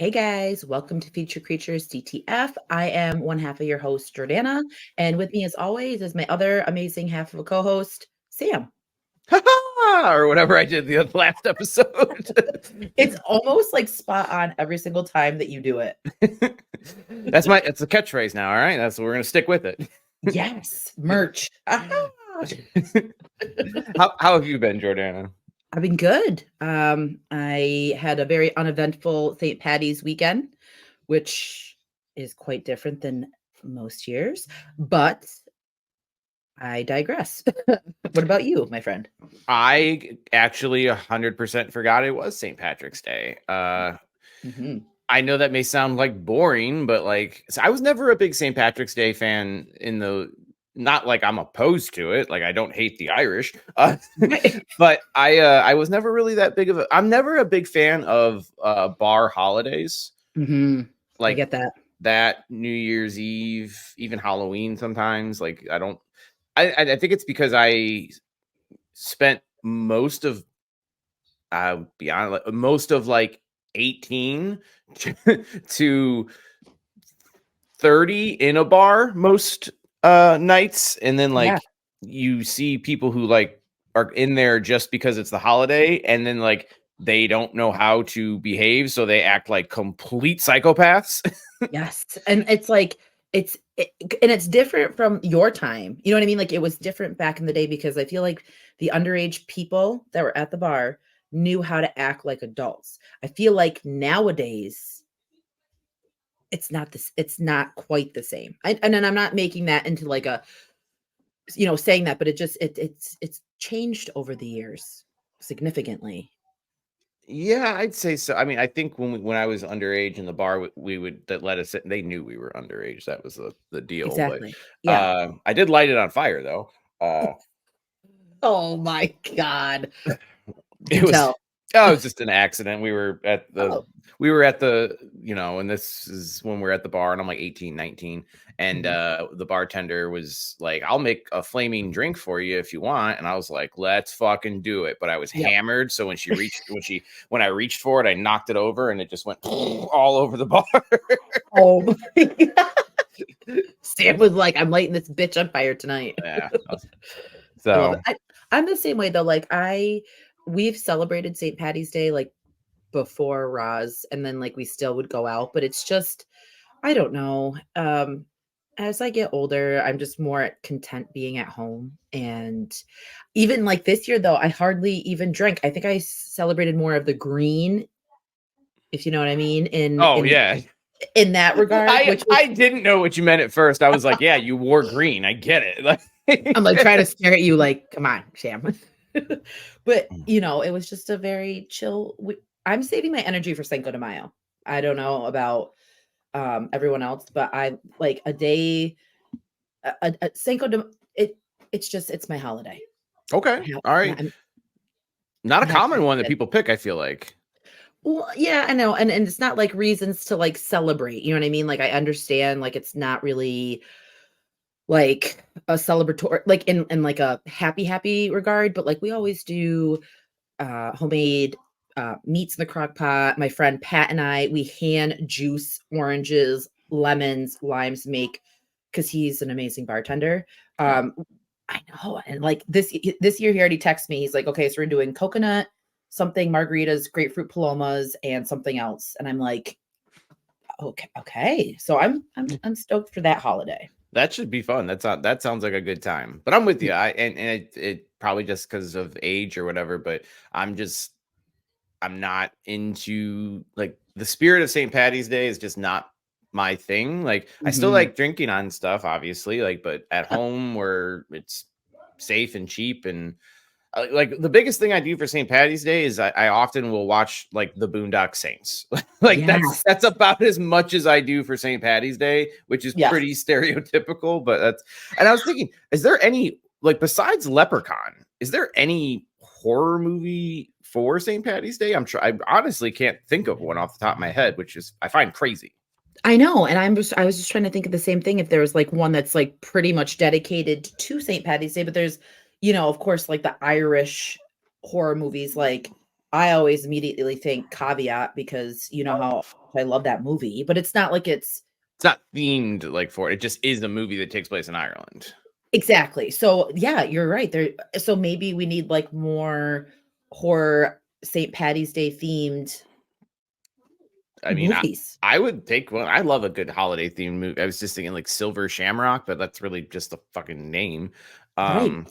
Hey guys, welcome to Future Creatures DTF. I am one half of your host, Jordana, and with me, as always, is my other amazing half of a co host, Sam. Or whatever I did the last episode. It's almost like spot on every single time that you do it. It's a catchphrase now. All right, that's what we're gonna stick with it. Yes, merch. Ah. How have you been, Jordana? I've been good. I had a very uneventful St. Patty's weekend, which is quite different than most years, but I digress. What about you, my friend? I actually 100% forgot it was St. Patrick's Day. Mhm. I know that may sound like boring, but so I was never a big St. Patrick's Day fan not like I'm opposed to it. Like I don't hate the Irish, but I was never really that big of I'm never a big fan of bar holidays. I Like get that. that New Year's Eve, even Halloween sometimes. Like I think it's because I spent most of most of like 18 to 30 in a bar most nights, and then Yeah. you see people who are in there just because it's the holiday, and then they don't know how to behave, so they act like complete psychopaths. Yes. And it's like and it's different from your time. You know what I mean? Like it was different back in the day because I feel like the underage people that were at the bar knew how to act like adults. I feel like nowadays it's not quite the same. And then I'm not making that into like a saying that, but it's changed over the years significantly. Yeah, I'd say so. I mean, I think when I was underage in the bar, we would that let us in. They knew we were underage. That was the deal. But Exactly. Yeah. I did light it on fire though. Oh my God. Do It was tell. oh, it was just an accident. Oh. We were at the, and this is when we're at the bar, and I'm like 18, 19, and Mhm. the bartender was like, "I'll make a flaming drink for you if you want," and I was like, "Let's fucking do it." But I was Yep. hammered, so when I reached for it, I knocked it over, and it just went all over the bar. Oh my God. Sam was like, I'm lighting this bitch on fire tonight. Yeah. I love it. So I'm the same way though. Like we've celebrated St. Patty's Day like before Roz, and then like we still would go out, but it's just I don't know. As I get older, I'm just more content being at home. And even like this year though, I hardly even drank. I think I celebrated more of the green, if you know what I mean, in oh in yeah. in that regard, which was I didn't know what you meant at first. I was like, yeah, you wore green. I get it. I'm like trying to stare at you like, come on, Sam. But it was just a very chill. I'm saving my energy for Cinco de Mayo. I don't know about everyone else, but I like a day a Cinco de it's my holiday. Okay. I have, All right. Not I a have to common one that have it. people pick, I feel like. Well, yeah, I know, and it's not like reasons to like celebrate. You know what I mean? Like I understand, like it's not really like a celebratory, like in like a happy regard, but like we always do homemade meats in the crock pot. My friend Pat and we hand juice oranges, lemons, limes, make because he's an amazing bartender. Yeah. Um, I know, and like this year he already texted me. He's like, okay, so we're doing coconut something margaritas, grapefruit palomas, and something else. And I'm like, okay. So I'm stoked for that holiday. That should be fun. That sounds like a good time. But I'm with Yeah. you. It probably just because of age or whatever, but I'm not into like the spirit of St. Patty's Day is just not my thing. Like I still Mhm. like drinking on stuff, obviously, but at home where it's safe and cheap and like the biggest thing I do for St. Patty's Day is I often will watch like the Boondock Saints. Like Yes. that's about as much as I do for St. Patty's Day, which is Yes. pretty stereotypical. But and I was thinking, is there any like besides Leprechaun, is there any horror movie for St. Patty's Day? I honestly can't think of one off the top of my head, which is I find crazy. I know, and I was just trying to think of the same thing if there was like one that's like pretty much dedicated to St. Patty's Day, but there's, of course, like the Irish horror movies like I always immediately think Caveat because you know how I love that movie, but it's not like it's It's not themed like for it. It just is a movie that takes place in Ireland. exactly. So yeah, you're right. There so maybe we need like more horror St. Patty's Day themed I mean, movies. I would take one. I love a good holiday themed movie. I was just thinking like Silver Shamrock, but that's really just a fucking name. Right. Um,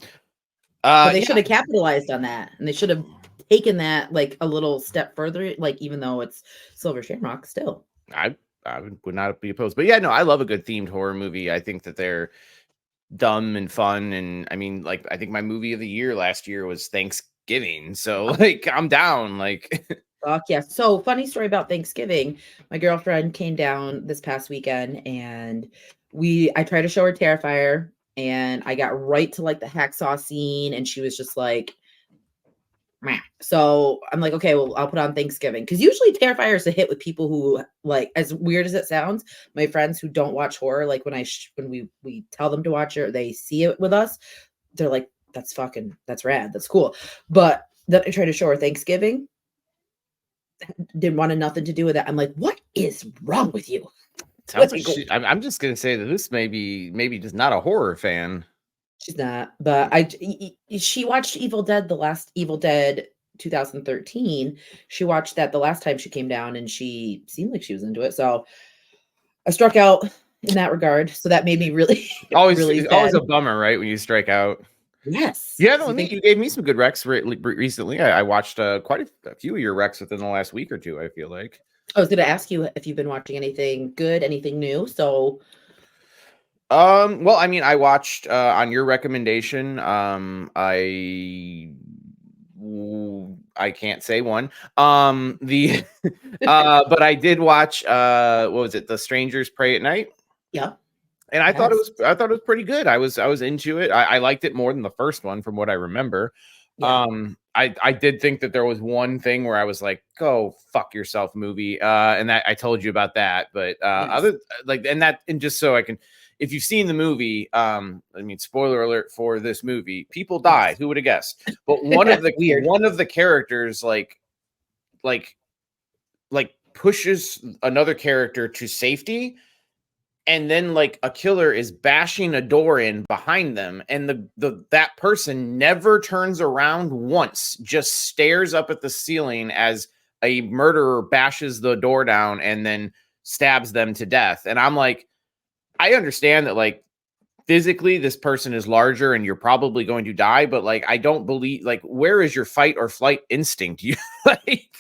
But they should yeah, have capitalized on that and they should have taken that like a little step further, like even though it's Silver Shamrock still. I would not be opposed. But yeah, no, I love a good themed horror movie. I think that they're dumb and fun. And I mean, like, I think my movie of the year last year was Thanksgiving. So like, I'm down. Like, Fuck yeah. So funny story about Thanksgiving. My girlfriend came down this past weekend and I tried to show her Terrifier and I got right to like the hacksaw scene and she was just like, meh. So I'm like, okay, well, I'll put on Thanksgiving. Cause usually Terrifier is a hit with people who like, as weird as it sounds, my friends who don't watch horror, like when we tell them to watch it or they see it with us, they're like, that's rad. That's cool. But then I tried to show her Thanksgiving didn't want nothing to do with it. I'm like, what is wrong with you? sounds like Like, I'm just gonna say that this maybe just not a horror fan. she's not, but she watched Evil Dead, the last Evil Dead 2013. She watched that the last time she came down and she seemed like she was into it. So I struck out in that regard. So that made me really, Always, really it's always sad. a bummer, right, when you strike out. Yes. Yeah, So no, you me, think you gave me some good recs recently. I watched quite a few of your recs within the last week or two. I feel like. I was going to ask you if you've been watching anything good, anything new. So Well, I mean, I watched on your recommendation. I can't say one. The but I did watch what was it? The Strangers Pray at Night. yeah, And yes, I thought it was pretty good. I was into it. I liked it more than the first one from what I remember. yeah, I did think that there was one thing where I was like, "Go fuck yourself, movie," and that I told you about that. But yes, other like, and just so I can, if you've seen the movie, I mean, spoiler alert for this movie, people die. yes. Who would have guessed? But one of the Weird. characters like pushes another character to safety, and then like a killer is bashing a door in behind them, and that person never turns around once, just stares up at the ceiling as a murderer bashes the door down and then stabs them to death. And I'm like, I understand that like physically this person is larger and you're probably going to die, but like I don't believe, like, where is your fight or flight instinct? You like,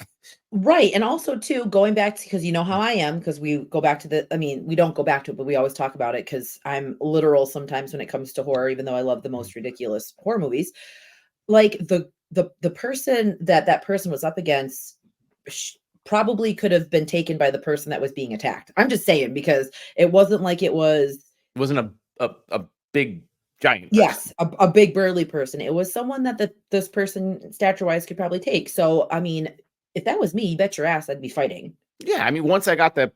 Right, and also too, going back to because you know how I am, because we go back to I mean, we don't go back to it, but we always talk about it because I'm literal sometimes when it comes to horror, even though I love the most ridiculous horror movies. Like the person that person was up against probably could have been taken by the person that was being attacked. I'm just saying because it wasn't like it was wasn't a big giant person. yes, a big burly person. It was someone that this person stature wise could probably take. So I mean, if that was me, you bet your ass I'd be fighting. Yeah, I mean, once I got the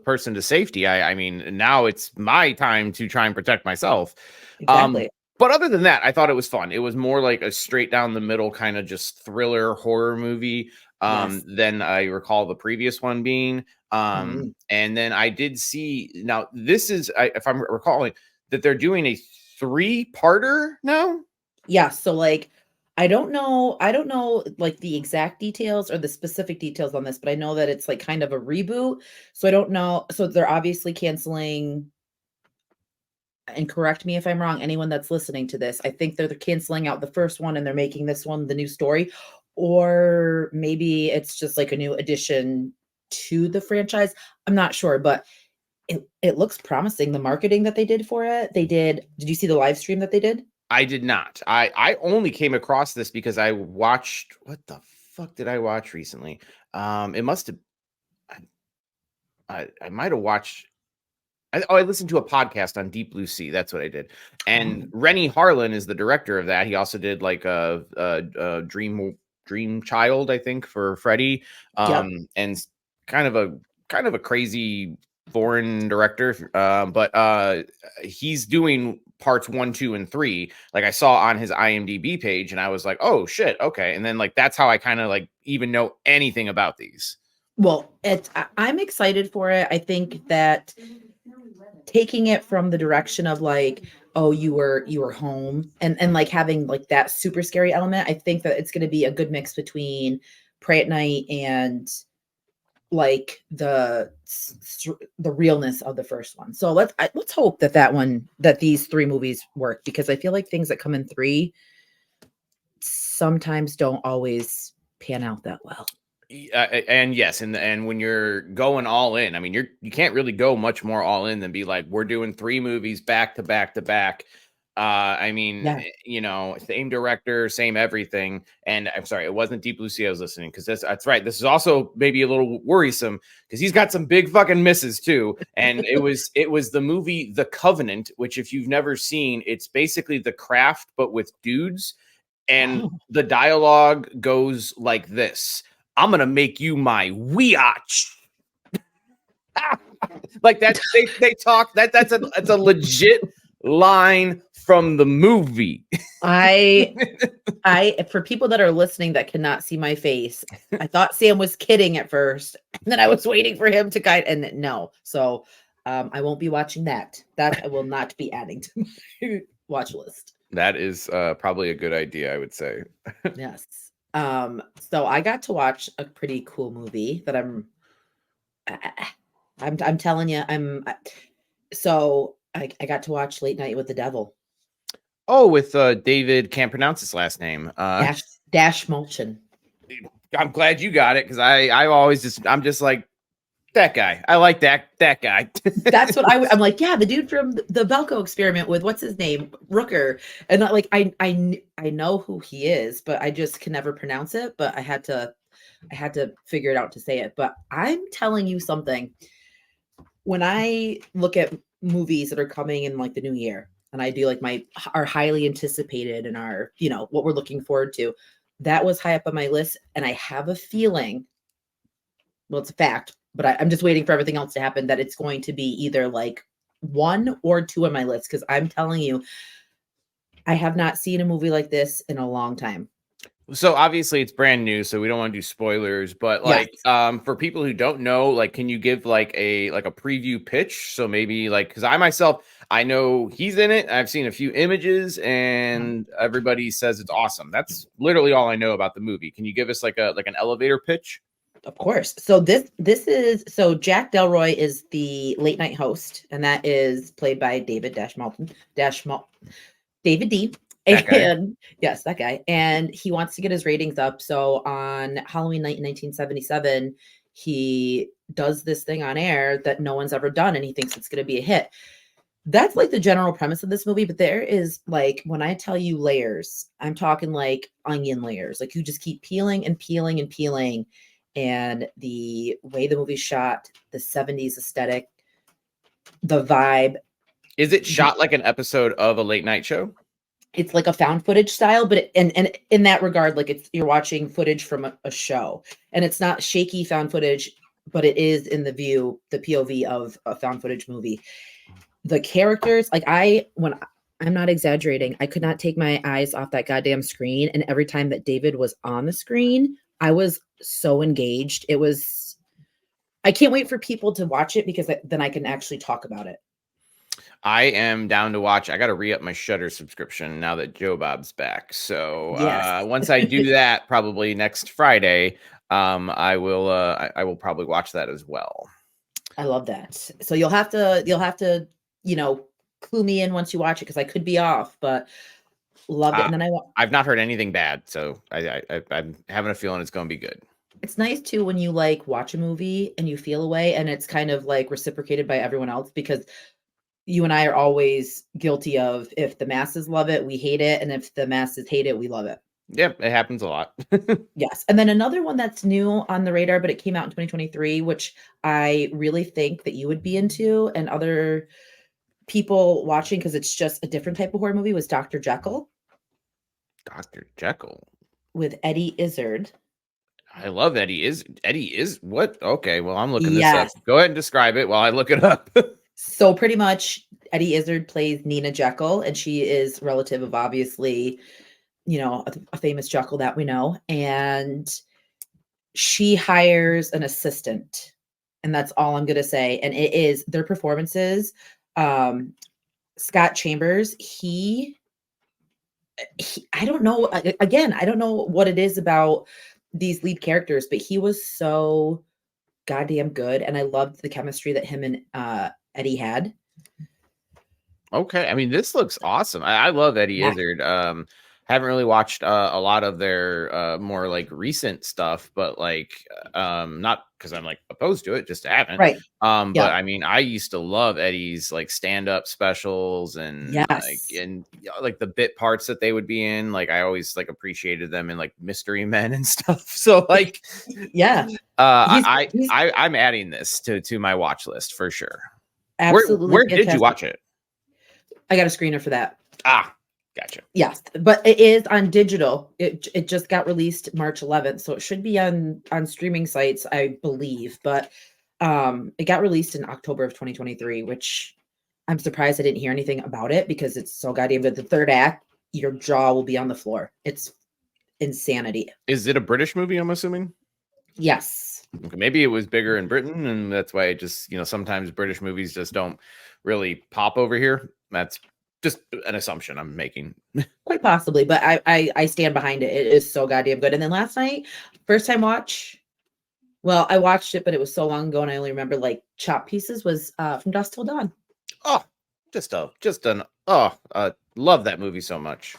person to safety, I mean, now it's my time to try and protect myself. Exactly. But other than that, I thought it was fun. It was more like a straight down the middle kind of just thriller horror movie Yes. than I recall the previous one being. Mhm. And then I did see, now this is, if I'm recalling, that they're doing a three-parter now. Yeah, so, like, I don't know, like, the exact details or the specific details on this, but I know that it's, like, kind of a reboot, so I don't know so they're obviously canceling and correct me if I'm wrong, anyone that's listening to this, I think they're canceling out the first one and they're making this one the new story, or maybe it's just, like, a new addition to the franchise, I'm not sure, but it looks promising, the marketing that they did for it, did you see the live stream that they did? I did not. I only came across this because I watched, what the fuck did I watch recently? It must have, I might have watched. I listened to a podcast on Deep Blue Sea. That's what I did. And Um, Rennie Harlan is the director of that. He also did like a Dream Child, I think, for Freddie. yep. And kind of a crazy foreign director. But he's doing parts 1, 2, and 3. Like I saw on his IMDb page, and I was like, oh shit, okay. And then like that's how I kind of like even know anything about these. Well, I'm excited for it. I think that taking it from the direction of like, oh, you were home and like having like that super scary element, I think that it's going to be a good mix between Pray at Night and like the realness of the first one. So let's hope that these three movies work, because I feel like things that come in three sometimes don't always pan out that well. And yes, and when you're going all in, I mean, you can't really go much more all in than be like, we're doing 3 movies back to back to back. I mean, Yeah. you know, same director, same everything. And I'm sorry, it wasn't Deep Blue Sea I was listening, because that's right. This is also maybe a little worrisome because he's got some big fucking misses too. And it was the movie The Covenant, which if you've never seen, it's basically The Craft but with dudes, and the dialogue goes like this: I'm gonna make you my weotch. Like that, they talk that's a legit line from the movie. I for people that are listening that cannot see my face, I thought Sam was kidding at first, and then I was waiting for him to guide, and no. So I won't be watching that. That I will not be adding to my watch list. That is probably a good idea, I would say. Yes. So I got to watch a pretty cool movie that I'm telling you, I got to watch Late Night with the Devil. Oh, with David, can't pronounce his last name. Dastmalchian. I'm glad you got it, because I'm just like, that guy. I like that guy. That's what I'm like. Yeah, the dude from the Belko Experiment with what's his name, Rooker, and like I know who he is, but I just can never pronounce it. But I had to figure it out to say it. But I'm telling you something. When I look at movies that are coming in like the new year, and I do like our highly anticipated and our, you know, what we're looking forward to, that was high up on my list, and I have a feeling. Well, it's a fact, but I'm just waiting for everything else to happen, that it's going to be either like 1 or 2 on my list, because I'm telling you, I have not seen a movie like this in a long time. So obviously it's brand new, so we don't want to do spoilers, but like for people who don't know, like can you give like a preview pitch? So maybe like, because I know he's in it. I've seen a few images and everybody says it's awesome. That's literally all I know about the movie. Can you give us like an elevator pitch? Of course. So this is Jack Delroy is the late night host, and that is played by David David D. And yes, that guy. And he wants to get his ratings up. So on Halloween night in 1977, he does this thing on air that no one's ever done, and he thinks it's going to be a hit. That's like the general premise of this movie, but there is like, when I tell you layers, I'm talking like onion layers. Like you just keep peeling and peeling and peeling. And the way the movie's shot, the 70s aesthetic, the vibe. Is it shot like an episode of a late night show? It's like a found footage style, but and in that regard, like you're watching footage from a show, and it's not shaky found footage, but it is in the POV of a found footage movie. The characters, like when I'm not exaggerating, I could not take my eyes off that goddamn screen. And every time that David was on the screen, I was so engaged. I can't wait for people to watch it, because then I can actually talk about it. I am down to watch. I got to re-up my Shudder subscription now that Joe Bob's back. So once I do that, probably next Friday, I will probably watch that as well. I love that. So you'll have to, you know, clue me in once you watch it, because I could be off, but love it. And then I've not heard anything bad, so I'm having a feeling it's going to be good. It's nice too when you like watch a movie and you feel a way, and it's kind of like reciprocated by everyone else, because you and I are always guilty of, if the masses love it, we hate it, and if the masses hate it, we love it. Yep, it happens a lot. Yes. And then another one that's new on the radar, but it came out in 2023, which I really think that you would be into, and other people watching, because it's just a different type of horror movie, was Dr. Jekyll. Dr. Jekyll with Eddie Izzard. I love Eddie. Eddie is what? Okay, well, I'm looking this up. Go ahead and describe it while I look it up. So pretty much Eddie Izzard plays Nina Jekyll, and she is relative of obviously, a famous Jekyll that we know. And she hires an assistant, and that's all I'm gonna say. And it is their performances. Scott Chambers, I don't know. Again, I don't know what it is about these lead characters, but he was so goddamn good, and I loved the chemistry that him and Eddie had. Okay, I mean, this looks awesome. I love Eddie Yeah. Izzard. Haven't really watched a lot of their more like recent stuff, but like not because I'm like opposed to it, just haven't. Right. But Yeah. I mean, I used to love Eddie's like stand-up specials and Yes. like the bit parts that they would be in. Like I always like appreciated them in like Mystery Men and stuff. So like Yeah. He's I'm adding this to my watch list for sure. absolutely Where did you fantastic. watch it? I got a screener for that. Gotcha. Yes, but it is on digital. It just got released March 11th, so it should be on streaming sites, I believe. But it got released in October of 2023, which I'm surprised I didn't hear anything about it because it's so goddamn good. The third act, your jaw will be on the floor. It's insanity. Is it a British movie, I'm assuming? Yes. Okay, maybe it was bigger in Britain, and that's why it just, sometimes British movies just don't really pop over here. That's just an assumption I'm making. Quite possibly, but I stand behind it. It is so goddamn good. And then last night, first time watch. Well, I watched it, but it was so long ago, and I only remember like chop pieces. Was from Dusk Till Dawn. Oh, love that movie so much.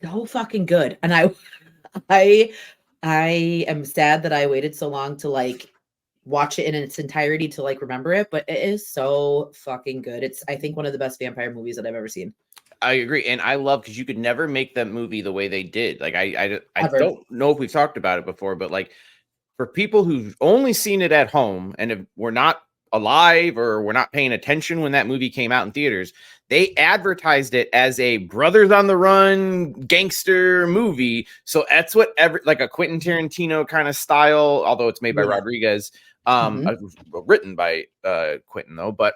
So fucking good, and I am sad that I waited so long to like watch it in its entirety to like remember it, but it is so fucking good. It's I think one of the best vampire movies that I've ever seen. I agree, and I love because you could never make that movie the way they did. Like I Ever. don't know if we've talked about it before, but like for people who've only seen it at home and were not alive or were not paying attention when that movie came out in theaters, they advertised it as a Brothers on the Run gangster movie. So that's what like a Quentin Tarantino kind of style, although it's made by Rodriguez, written by Quentin though, but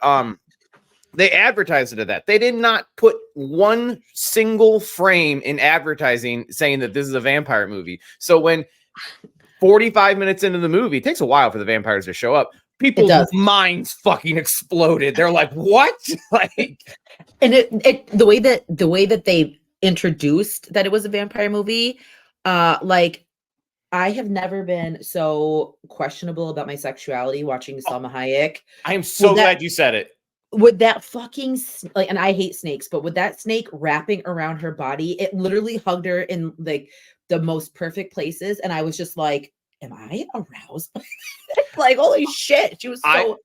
they advertised it as that. They did not put one single frame in advertising saying that this is a vampire movie. So when 45 minutes into the movie, it takes a while for the vampires to show up. People's minds fucking exploded. They're like, "What?" Like, and the way that they introduced that it was a vampire movie, like I have never been so questionable about my sexuality watching Salma Hayek. I am so glad you said it. With that fucking like, and I hate snakes, but with that snake wrapping around her body, it literally hugged her in like the most perfect places, and I was just like, "Am I aroused?" Like, holy shit, she was so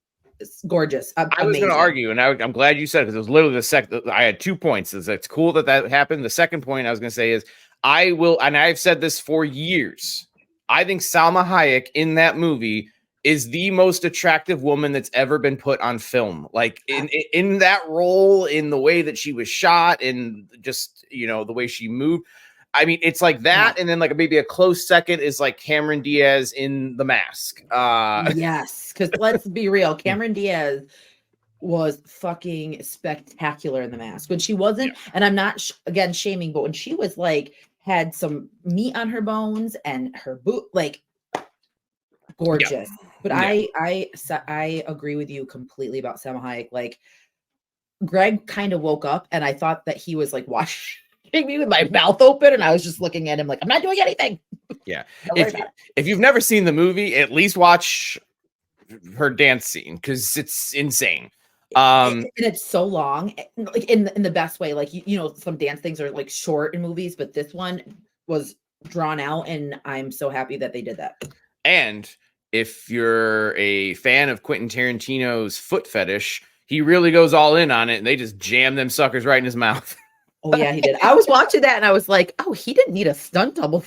gorgeous. I was going to argue, and I'm glad you said it because it was literally the second. I had 2 points. It's cool that happened. The second point I was going to say is I will, and I've said this for years. I think Salma Hayek in that movie is the most attractive woman that's ever been put on film. Like in that role, in the way that she was shot, and just the way she moved. I mean, it's like that, and then like maybe a close second is like Cameron Diaz in The Mask. Yes, because let's be real, Cameron Diaz was fucking spectacular in The Mask when she wasn't, and I'm not again shaming, but when she was like had some meat on her bones and her boot, like gorgeous. But I agree with you completely about Salma Hayek. Like Greg kind of woke up, and I thought that he was like watching me with my mouth open, and I was just looking at him like I'm not doing anything. Yeah. If you've never seen the movie, at least watch her dance scene because it's insane. And it's so long, like in the best way. Like some dance things are like short in movies, but this one was drawn out, and I'm so happy that they did that. And if you're a fan of Quentin Tarantino's foot fetish, he really goes all in on it, and they just jam them suckers right in his mouth. Oh yeah, he did. I was watching that, and I was like, oh, he didn't need a stunt double.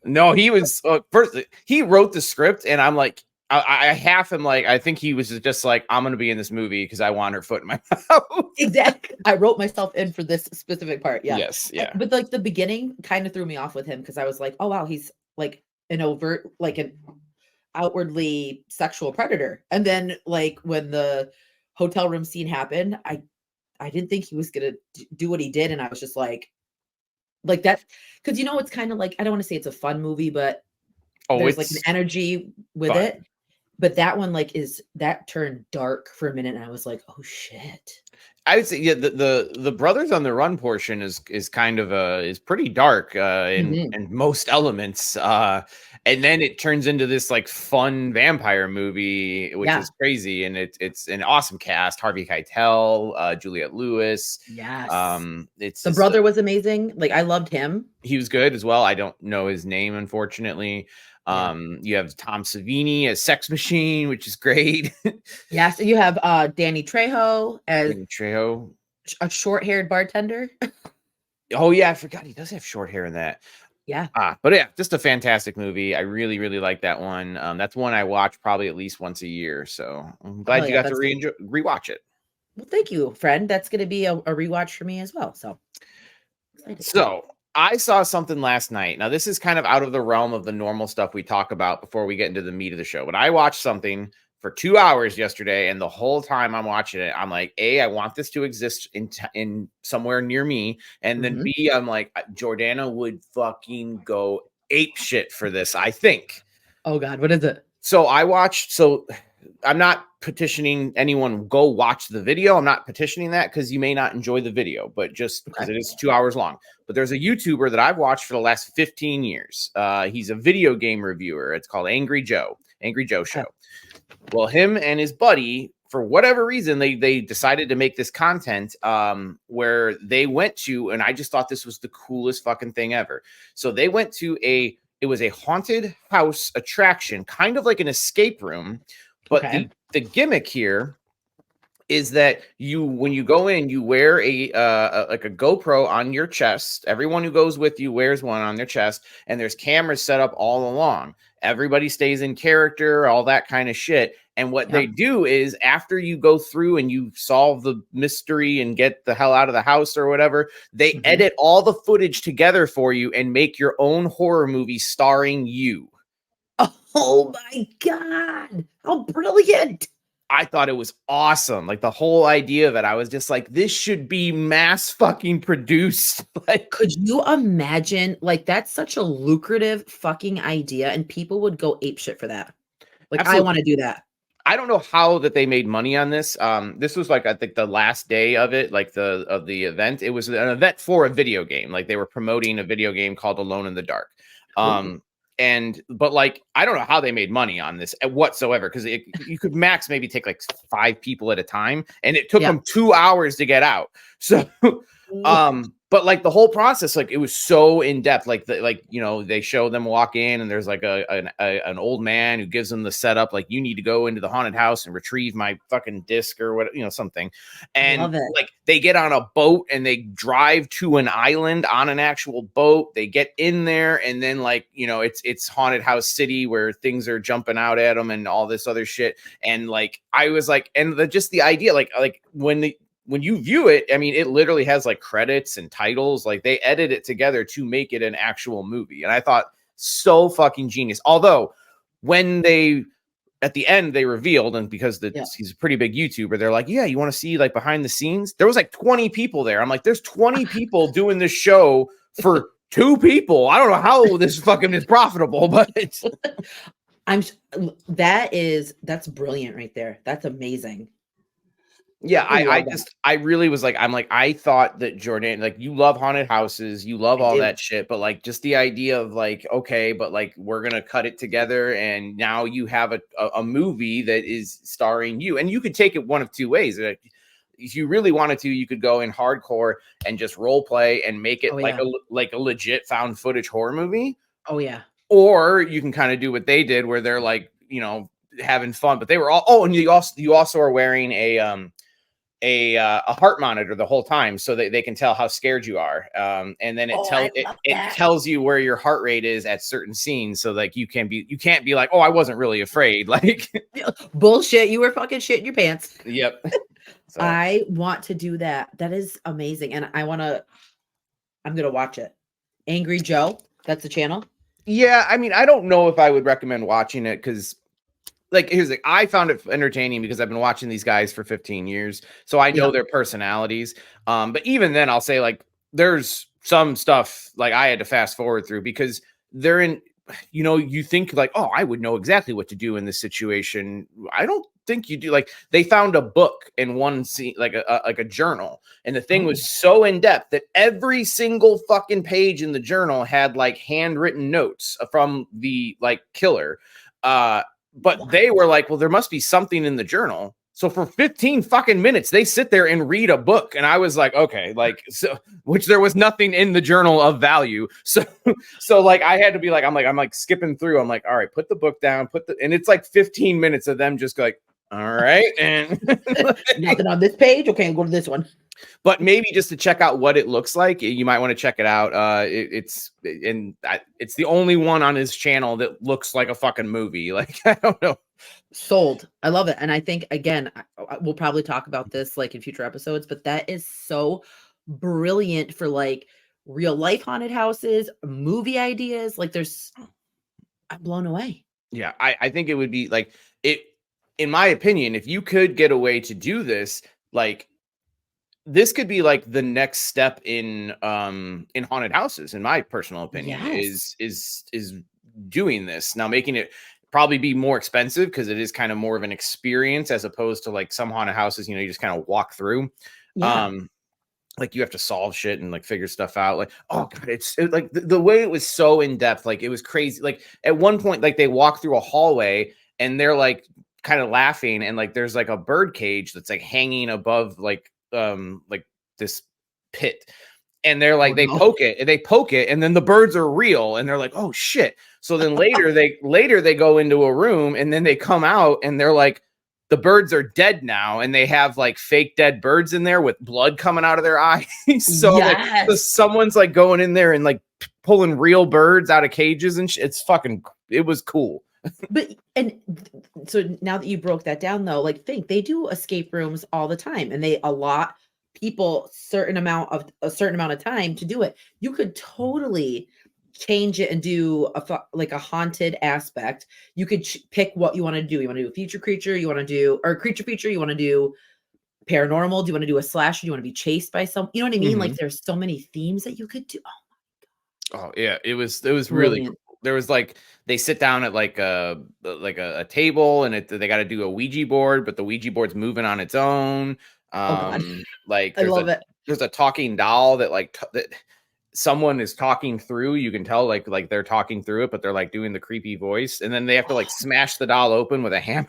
No, he was first. He wrote the script, and I'm like, I half am like, I think he was just like, I'm going to be in this movie because I want her foot in my mouth. Exactly. I wrote myself in for this specific part. Yeah. Yes. Yeah. But like the beginning kind of threw me off with him because I was like, oh wow, he's like an overt, like an outwardly sexual predator. And then like when the hotel room scene happened, I didn't think he was gonna do what he did, and I was just like that, because it's kind of like, I don't want to say it's a fun movie, but Oh, there's like an it's energy with fun. it. But that one is that turned dark for a minute, and I was like, oh shit. I would say, yeah, the Brothers on the Run portion is kind of is pretty dark Mhm. in most elements, and then it turns into this like fun vampire movie, which Yeah. is crazy, and it's an awesome cast: Harvey Keitel, Juliette Lewis. Yes. It's The just brother was amazing. Like, I loved him. he was good as well. I don't know his name, unfortunately. Yeah. You have Tom Savini as Sex Machine, which is great. Yes. And you have Danny Trejo as Danny Trejo. a short-haired bartender. Oh yeah, I forgot he does have short hair in that. Yeah. But yeah, just a fantastic movie. I really, really like that one. That's one I watch probably at least once a year. So I'm glad Hell you yeah. got to rewatch it. Well, thank you, friend. That's going to be a rewatch for me as well. So excited. So I saw something last night. Now, this is kind of out of the realm of the normal stuff we talk about before we get into the meat of the show. But I watched something for 2 hours yesterday, and the whole time I'm watching it, I'm like, A, I want this to exist in somewhere near me, and then Mhm. B, I'm like, Jordana would fucking go ape shit for this, I think. Oh God, what is it? So I'm not petitioning anyone go watch the video. I'm not petitioning that because you may not enjoy the video, but just because Okay. it is 2 hours long. But there's a YouTuber that I've watched for the last 15 years. He's a video game reviewer. It's called Angry Joe Show. Okay. Well, him and his buddy, for whatever reason, they decided to make this content where they went to, and I just thought this was the coolest fucking thing ever. So they went to it was a haunted house attraction, kind of like an escape room. But Okay. the gimmick here is that when you go in, you wear like a GoPro on your chest. Everyone who goes with you wears one on their chest, and there's cameras set up all along. Everybody stays in character, all that kind of shit. And what they Yep. do is after you go through and you solve the mystery and get the hell out of the house or whatever, they Mhm. edit all the footage together for you and make your own horror movie starring you. Oh my God. How brilliant. I thought it was awesome. Like the whole idea of it, I was just like, this should be mass fucking produced. Like, Could you imagine? Like, that's such a lucrative fucking idea, and people would go apeshit for that. Like, I absolutely. want to do that. I don't know how that they made money on this. This was like I think the last day of it, like of the event. It was an event for a video game. Like they were promoting a video game called Alone in the Dark. Ooh. But like I don't know how they made money on this whatsoever because you could max maybe take like 5 people at a time, and it took Yeah. them 2 hours to get out. So but like the whole process, like it was so in depth. Like they show them walk in, and there's like an old man who gives them the setup. Like you need to go into the haunted house and retrieve my fucking disc or what something. And Love it. like they get on a boat and they drive to an island on an actual boat. They get in there, and then like it's haunted house city where things are jumping out at them and all this other shit. And like I was like, and just the idea, like when you view it, I mean, it literally has like credits and titles. Like they edit it together to make it an actual movie. And I thought so fucking genius. Although when at the end they revealed, and because he's a pretty big YouTuber, they're like, yeah, you want to see like behind the scenes? There was like 20 people there. I'm like, there's 20 people doing this show for 2 people. I don't know how this fucking is profitable, but it's that's brilliant right there. That's amazing. yeah, I love that. I really was like, I thought that Jordan, like you love haunted houses, you love I all do. that shit, but like just the idea of like, okay, but like we're gonna cut it together, and now you have a movie that is starring you, and you could take it one of 2 ways. If you really wanted to, you could go in hardcore and just role play and make it Oh yeah. like a legit found footage horror movie, Oh yeah. or you can kind of do what they did, where they're like, having fun, but they were all. Oh, and you also are wearing a heart monitor the whole time so that they can tell how scared you are, and then it tells you where your heart rate is at certain scenes, so like you can't be like, oh, I wasn't really afraid. Like Bullshit, you were fucking shitting your pants. Yep. So. I want to do that. That is amazing, and I'm gonna watch it. Angry Joe, that's the channel. Yeah, I mean, I don't know if I would recommend watching it because like here's the I found it entertaining because I've been watching these guys for 15 years, so I know their personalities. But even then, I'll say like there's some stuff like I had to fast forward through because they're in. You know, you think like, oh, I would know exactly what to do in this situation. I don't think you do. Like they found a book in one scene, like a journal, and the thing was so in depth that every single fucking page in the journal had like handwritten notes from the like killer. But they were like, well, there must be something in the journal. So for 15 fucking minutes, they sit there and read a book. And I was like, okay, like, so, which there was nothing in the journal of value. So like, I had to be like, I'm like skipping through. I'm like, all right, put the book down, and it's like 15 minutes of them just like, all right. And nothing on this page. Okay, I'll go to this one. But maybe just to check out what it looks like, you might want to check it out. It's the only one on his channel that looks like a fucking movie. Like, I don't know. Sold. I love it. And I think, again, we'll probably talk about this like in future episodes, but that is so brilliant for like real life haunted houses, movie ideas. Like I'm blown away. Yeah, I think it would be like it, in my opinion, if you could get a way to do this, like this could be like the next step in haunted houses, in my personal opinion. Yes. Is doing this now, making it probably be more expensive because it is kind of more of an experience as opposed to like some haunted houses, you know, you just kind of walk through. Yeah. Like you have to solve shit and like figure stuff out. Like, oh god, like the way it was so in depth, like it was crazy. Like at one point, like they walk through a hallway and they're like kind of laughing, and like there's like a bird cage that's like hanging above like this pit, and they're like, they poke it, and then the birds are real, and they're like, oh shit. So then later they go into a room, and then they come out, and they're like, the birds are dead now, and they have like fake dead birds in there with blood coming out of their eyes. So, yes. like, so someone's like going in there and like pulling real birds out of cages and it was cool. But and so now that you broke that down though, like they do escape rooms all the time, and they allot people a certain amount of time to do it. You could totally change it and do like a haunted aspect. You could pick what you want to do. You want to do a future creature, you want to do, or creature feature, you want to do paranormal, do you want to do a slasher, do you want to be chased by some, you know what I mean? Like there's so many themes that you could do. Oh yeah, it was really cool. There was like they sit down at like a table, and they got to do a Ouija board, but the Ouija board's moving on its own. Like I love it. There's a talking doll that that someone is talking through. You can tell like they're talking through it, but they're like doing the creepy voice, and then they have to like smash the doll open with a hammer.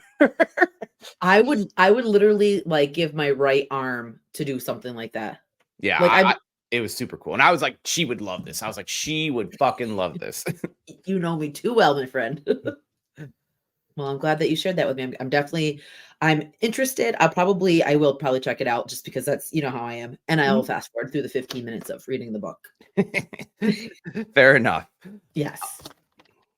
I would literally like give my right arm to do something like that. Yeah, like it was super cool. And I was like, she would love this. I was like, she would fucking love this. You know me too well, my friend. Well, I'm glad that you shared that with me. I'm interested. I will probably check it out just because that's, you know, how I am. And I'll fast forward through the 15 minutes of reading the book. Fair enough. Yes.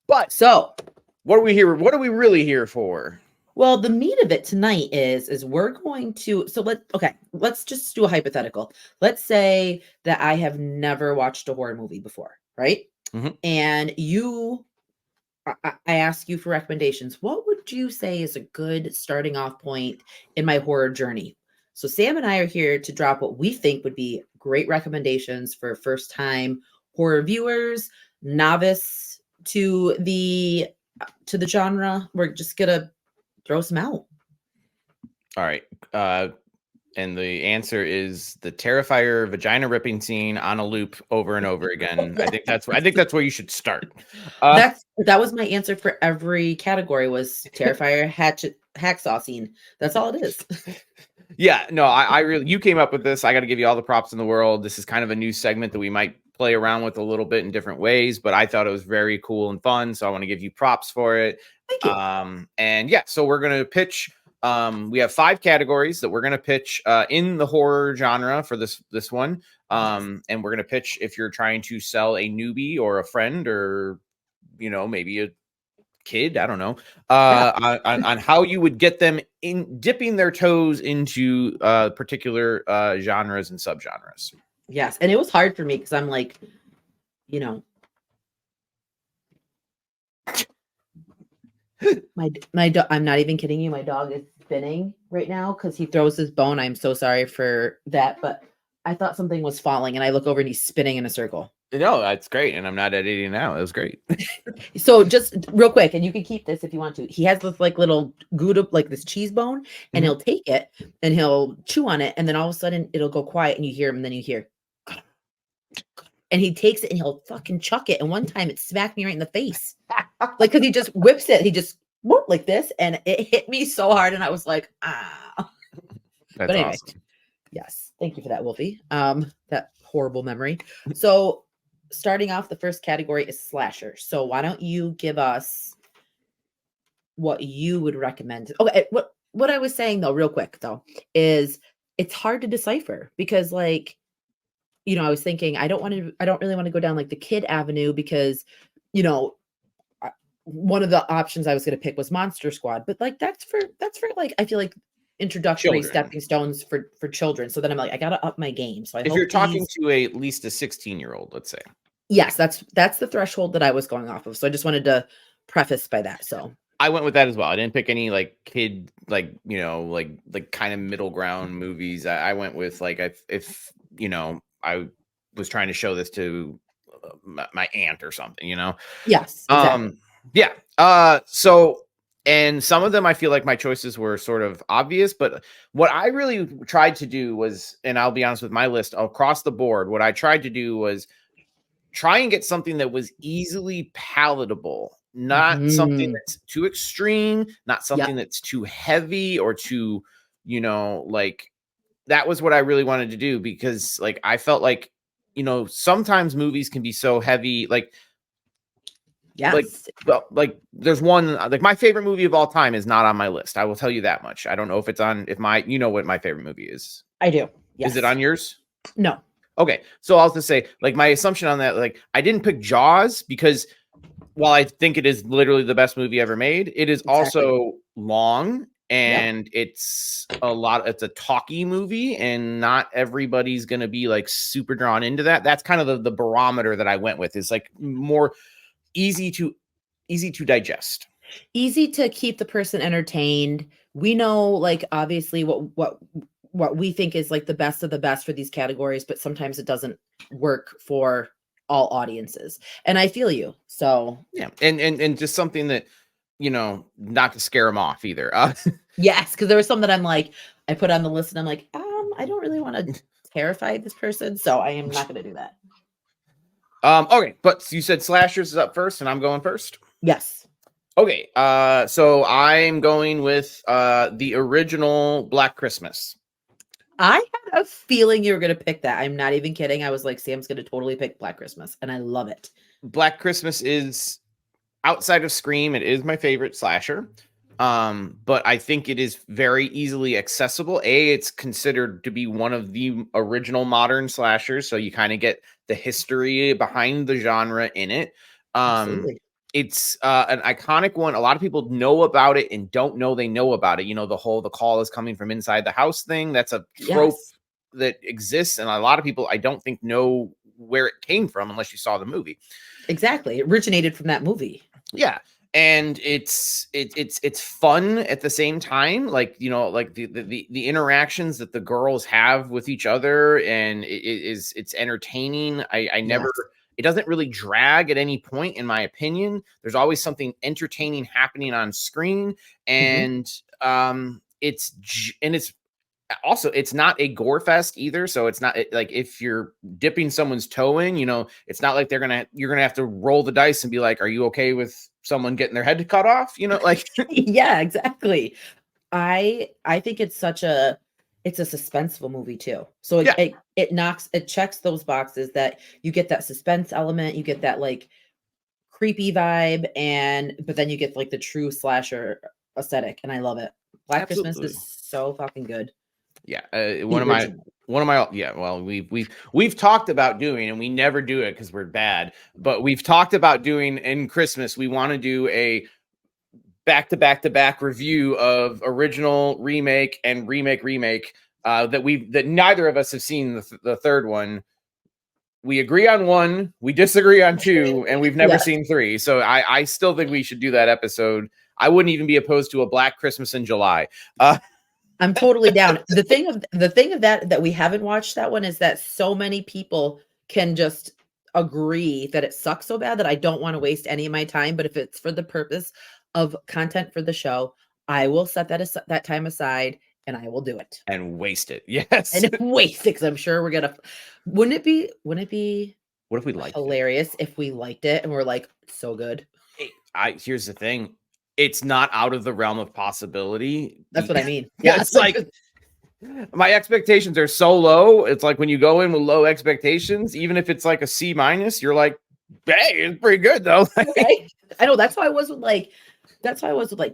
But so what are we here? What are we really here for? Well, the meat of it tonight is we're going to, let's just do a hypothetical. Let's say that I have never watched a horror movie before, right? And I ask you for recommendations. What would you say is a good starting off point in my horror journey? So Sam and I are here to drop what we think would be great recommendations for first time horror viewers, novice to the genre. We're just gonna throw some out. All right. And the answer is the Terrifier vagina ripping scene on a loop over and over again. I think that's where you should start. That was my answer for every category was Terrifier hacksaw scene. That's all it is. Yeah, no, I really, you came up with this. I got to give you all the props in the world. This is kind of a new segment that we might play around with a little bit in different ways, but I thought it was very cool and fun. So I want to give you props for it. Thank you. And yeah, so we're going to pitch. We have 5 categories that we're going to pitch in the horror genre for this one. And we're going to pitch if you're trying to sell a newbie or a friend or, you know, maybe a kid, I don't know, on how you would get them in dipping their toes into particular genres and subgenres. Yes. And it was hard for me because I'm like, you know. I'm not even kidding you. My dog is spinning right now because he throws his bone. I'm so sorry for that, but I thought something was falling, and I look over and he's spinning in a circle. No, that's great, and I'm not editing now. It was great. So just real quick, and you can keep this if you want to. He has this like little Gouda, like this cheese bone, and he'll take it and he'll chew on it, and then all of a sudden it'll go quiet, and you hear him, and then you hear, and he takes it and he'll fucking chuck it. And one time it smacked me right in the face, like because he just whips it, he just whoop, like this, and it hit me so hard, and I was like, ah. That's But anyway, awesome. yes, thank you for that, Wolfie. That horrible memory. So starting off, the first category is slasher. So why don't you give us what you would recommend? Okay, what I was saying though, real quick though, is it's hard to decipher because like, you know, I was thinking I don't really want to go down like the kid avenue because, you know, one of the options I was going to pick was Monster Squad, but like that's for like I feel like introductory Children. stepping stones for children. So then I'm like, I gotta up my game. So I If hope you're talking to at least a 16-year-old, let's say. yes, that's the threshold that I was going off of. So I just wanted to preface by that. So I went with that as well. I didn't pick any like kid, like, you know, like kind of middle ground movies. I went with like if you know, I was trying to show this to my aunt or something, you know. yes, exactly. Yeah. So, and some of them I feel like my choices were sort of obvious, but what I really tried to do was, and I'll be honest with my list across the board, what I tried to do was try and get something that was easily palatable, not something Mhm. that's too extreme, not something Yep. that's too heavy or too, you know, like that was what I really wanted to do because like I felt like, you know, sometimes movies can be so heavy, like Yes, like there's one like my favorite movie of all time is not on my list. I will tell you that much. I don't know if it's on if my you know what my favorite movie is. I do. Is it Yes. on yours? No. Okay. So I'll just say like my assumption on that, like I didn't pick Jaws because while I think it is literally the best movie ever made, it is Exactly. also long Yep. and it's a talky movie and not everybody's going to be like super drawn into that. That's kind of the barometer that I went with is like more easy to digest. Easy to keep the person entertained. We know, like, obviously what we think is like the best of the best for these categories, but sometimes it doesn't work for all audiences. And I feel you. So Yeah. And just something that, you know, not to scare them off either. yes, because there was some that I'm like, I put on the list and I'm like, I don't really want to terrify this person, so I am not going to do that. Okay, but you said slashers is up first and I'm going first. Yes. Okay, so I'm going with the original Black Christmas. I had a feeling you were going to pick that. I'm not even kidding. I was like, Sam's going to totally pick Black Christmas, and I love it. Black Christmas is outside of Scream, it is my favorite slasher. But I think it is very easily accessible. It's considered to be one of the original modern slashers, so you kind of get the history behind the genre in it. Absolutely. It's an iconic one. A lot of people know about it and don't know they know about it. You know, the call is coming from inside the house thing. That's a trope Yes. that exists, and a lot of people I don't think know where it came from unless you saw the movie. Exactly. It originated from that movie. Yeah. And it's fun at the same time, like, you know, like the interactions that the girls have with each other, and it's entertaining. I never Yes. It doesn't really drag at any point, in my opinion. There's always something entertaining happening on screen, Mhm. and it's also it's not a gore fest either, so it's not like if you're dipping someone's toe in, you know, it's not like you're gonna have to roll the dice and be like, are you okay with someone getting their head cut off, you know, like Yeah, exactly. I think it's a suspenseful movie too. So yeah, it checks those boxes that you get that suspense element, you get that like creepy vibe, and but then you get like the true slasher aesthetic, and I love it. Black Christmas absolutely. is so fucking good. Yeah, The original. one of my yeah. Well, we've talked about doing, and we never do it because we're bad. But we've talked about doing in Christmas. We want to do a back to back to back review of original, remake, and remake. That neither of us have seen the third one. We agree on one, we disagree on two, and we've never Yes. seen three. So I still think we should do that episode. I wouldn't even be opposed to a Black Christmas in July. Uh, I'm totally down. The thing of that we haven't watched that one is that so many people can just agree that it sucks so bad that I don't want to waste any of my time. But if it's for the purpose of content for the show, I will set that time aside and I will do it and waste it. Yes. and waste it because I'm sure we're gonna. Wouldn't it be What if we liked hilarious if we liked it and we're like so good? Here's the thing. It's not out of the realm of possibility. That's what I mean. Yeah, it's like my expectations are so low. It's like when you go in with low expectations, even if it's like a C minus, you're like, hey, it's pretty good though. Right? I know that's how I was with like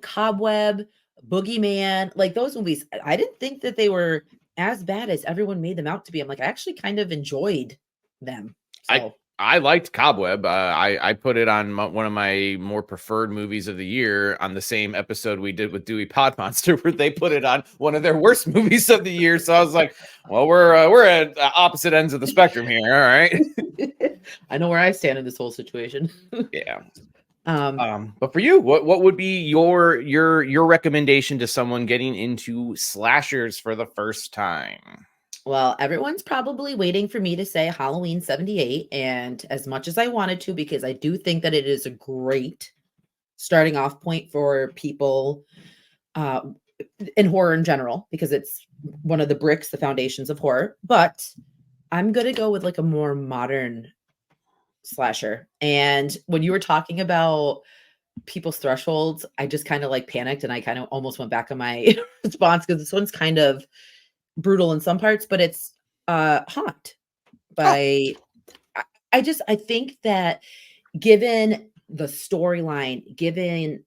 Cobweb, Boogeyman, like those movies. I didn't think that they were as bad as everyone made them out to be. I'm like, I actually kind of enjoyed them. So I liked Cobweb. I put it on one of my more preferred movies of the year on the same episode we did with Dewey Pod Monster, where they put it on one of their worst movies of the year. So I was like, well, we're at opposite ends of the spectrum here. All right. I know where I stand in this whole situation. Yeah. But for you, what would be your recommendation to someone getting into slashers for the first time? Well, everyone's probably waiting for me to say Halloween 78. And as much as I wanted to, because I do think that it is a great starting off point for people in horror in general, because it's one of the bricks, the foundations of horror. But I'm going to go with like a more modern slasher. And when you were talking about people's thresholds, I just kind of like panicked and I kind of almost went back on my response because this one's kind of brutal in some parts, but it's Haunt by I think that given the storyline, given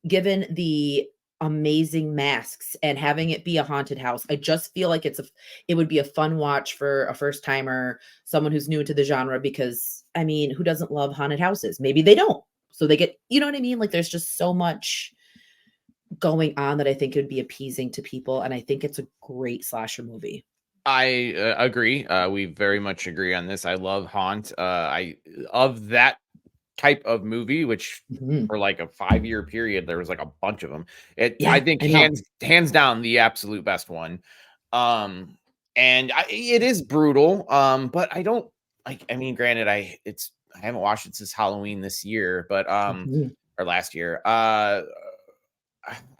the amazing masks and having it be a haunted house, I just feel like it would be a fun watch for a first timer, someone who's new to the genre, because I mean, who doesn't love haunted houses? Maybe they don't. So they get, you know what I mean? Like there's just so much going on that I think it would be appeasing to people. And I think it's a great slasher movie. I agree. We very much agree on this. I love Haunt. I of that type of movie, which for like a 5-year period, there was like a bunch of them. I think hands down the absolute best one. And it is brutal. But I don't like. I mean, granted, I haven't watched it since Halloween this year, but or last year.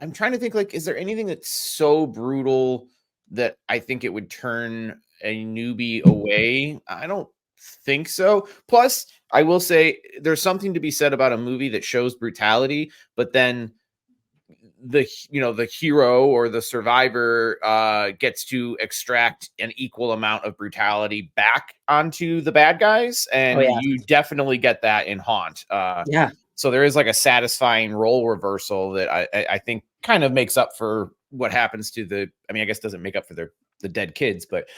I'm trying to think, like, is there anything that's so brutal that I think it would turn a newbie away? I don't think so. Plus, I will say there's something to be said about a movie that shows brutality, but then the hero or the survivor gets to extract an equal amount of brutality back onto the bad guys, and you definitely get that in Haunt. So there is like a satisfying role reversal that I think kind of makes up for what happens to I guess doesn't make up for the dead kids, but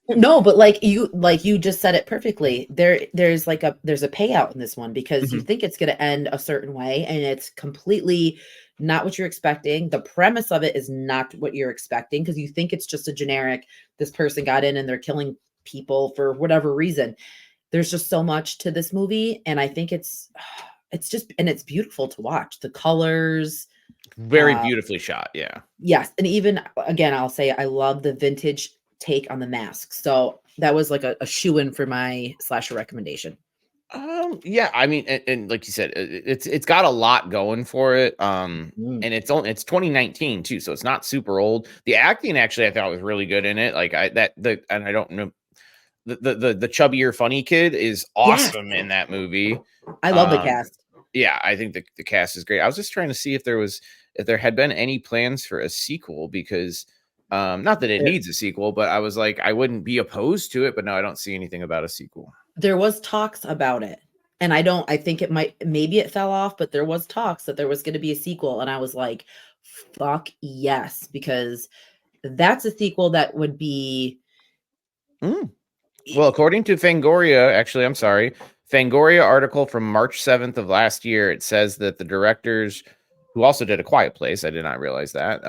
like you just said it perfectly. There's a payout in this one because you think it's going to end a certain way and it's completely not what you're expecting. The premise of it is not what you're expecting because you think it's just a generic, this person got in and they're killing people for whatever reason. There's just so much to this movie. And I think it's beautiful to watch. The colors, very beautifully shot. Yeah. Yes. And even again, I'll say I love the vintage take on the mask. So that was like a shoe-in for my slasher recommendation. Yeah, I mean, and like you said, it's got a lot going for it. And it's 2019 too, so it's not super old. The acting actually I thought was really good in it. Like and I don't know, the chubbier funny kid is awesome in that movie. I love the cast. Yeah, I think the cast is great. I was just trying to see if there had been any plans for a sequel, because not that it needs a sequel, but I was like, I wouldn't be opposed to it, but no, I don't see anything about a sequel. There was talks about it, and I think maybe it fell off, but there was talks that there was going to be a sequel, and I was like, fuck yes, because that's a sequel that would be well, according to Fangoria, actually, I'm sorry, Fangoria article from March 7th of last year, it says that the directors, who also did A Quiet Place, I did not realize that,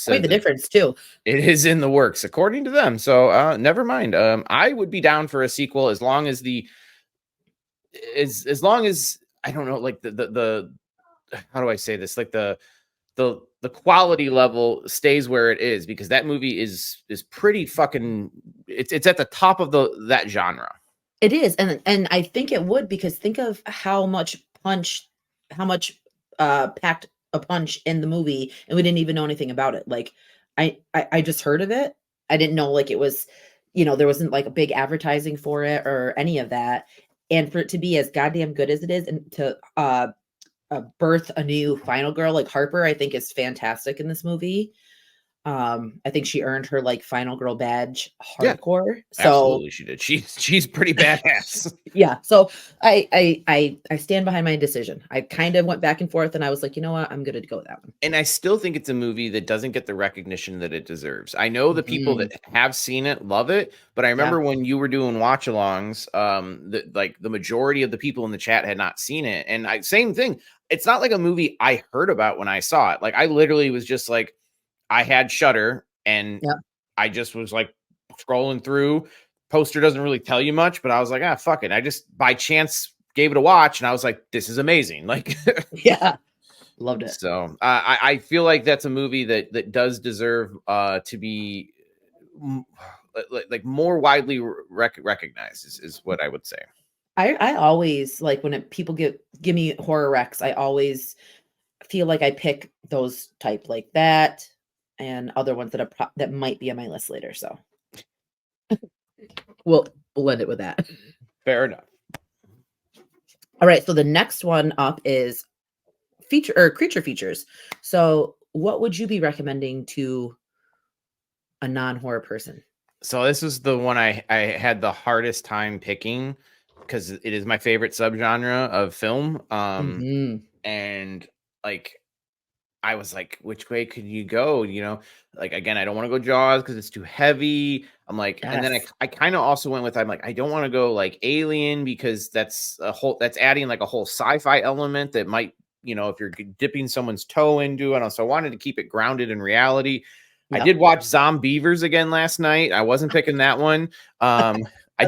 the difference too. It is in the works, according to them. So never mind. I would be down for a sequel as long as as long as I don't know, like the how do I say this? Like the quality level stays where it is, because that movie is pretty fucking, it's at the top of that genre. It is, and I think it would, because think of how much packed a punch in the movie, and we didn't even know anything about it. Like I just heard of it. I didn't know like it was, there wasn't like a big advertising for it or any of that. And for it to be as goddamn good as it is, and to birth a new final girl like Harper, I think is fantastic in this movie. I think she earned her like final girl badge Yeah, hardcore. So absolutely, she did. She's pretty badass. yeah. So I stand behind my decision. I kind of went back and forth, and I was like, you know what, I'm gonna go with that one. And I still think it's a movie that doesn't get the recognition that it deserves. I know the people that have seen it love it, but I remember when you were doing watch-alongs, like the majority of the people in the chat had not seen it. And same thing. It's not like a movie I heard about when I saw it. Like I literally was just like, I had Shudder, and I just was like scrolling through. Poster doesn't really tell you much, but I was like, fuck it. I just by chance gave it a watch, and I was like, this is amazing. Like, yeah, loved it. So I feel like that's a movie that does deserve to be like more widely recognized is what I would say. I always like when people give me horror recs. I always feel like I pick those type like that, and other ones that might be on my list later. So we'll end it with that. Fair enough. All right. So the next one up is creature features. So what would you be recommending to a non-horror person? So this is the one I had the hardest time picking, because it is my favorite subgenre of film. And like, I was like, which way could you go? Like, again, I don't want to go Jaws because it's too heavy. I'm like, and then I kind of also went with, I'm like, I don't want to go like Alien, because that's adding like a whole sci-fi element that might, if you're dipping someone's toe into it. So I wanted to keep it grounded in reality. Yep. I did watch Zombievers again last night. I wasn't picking that one. I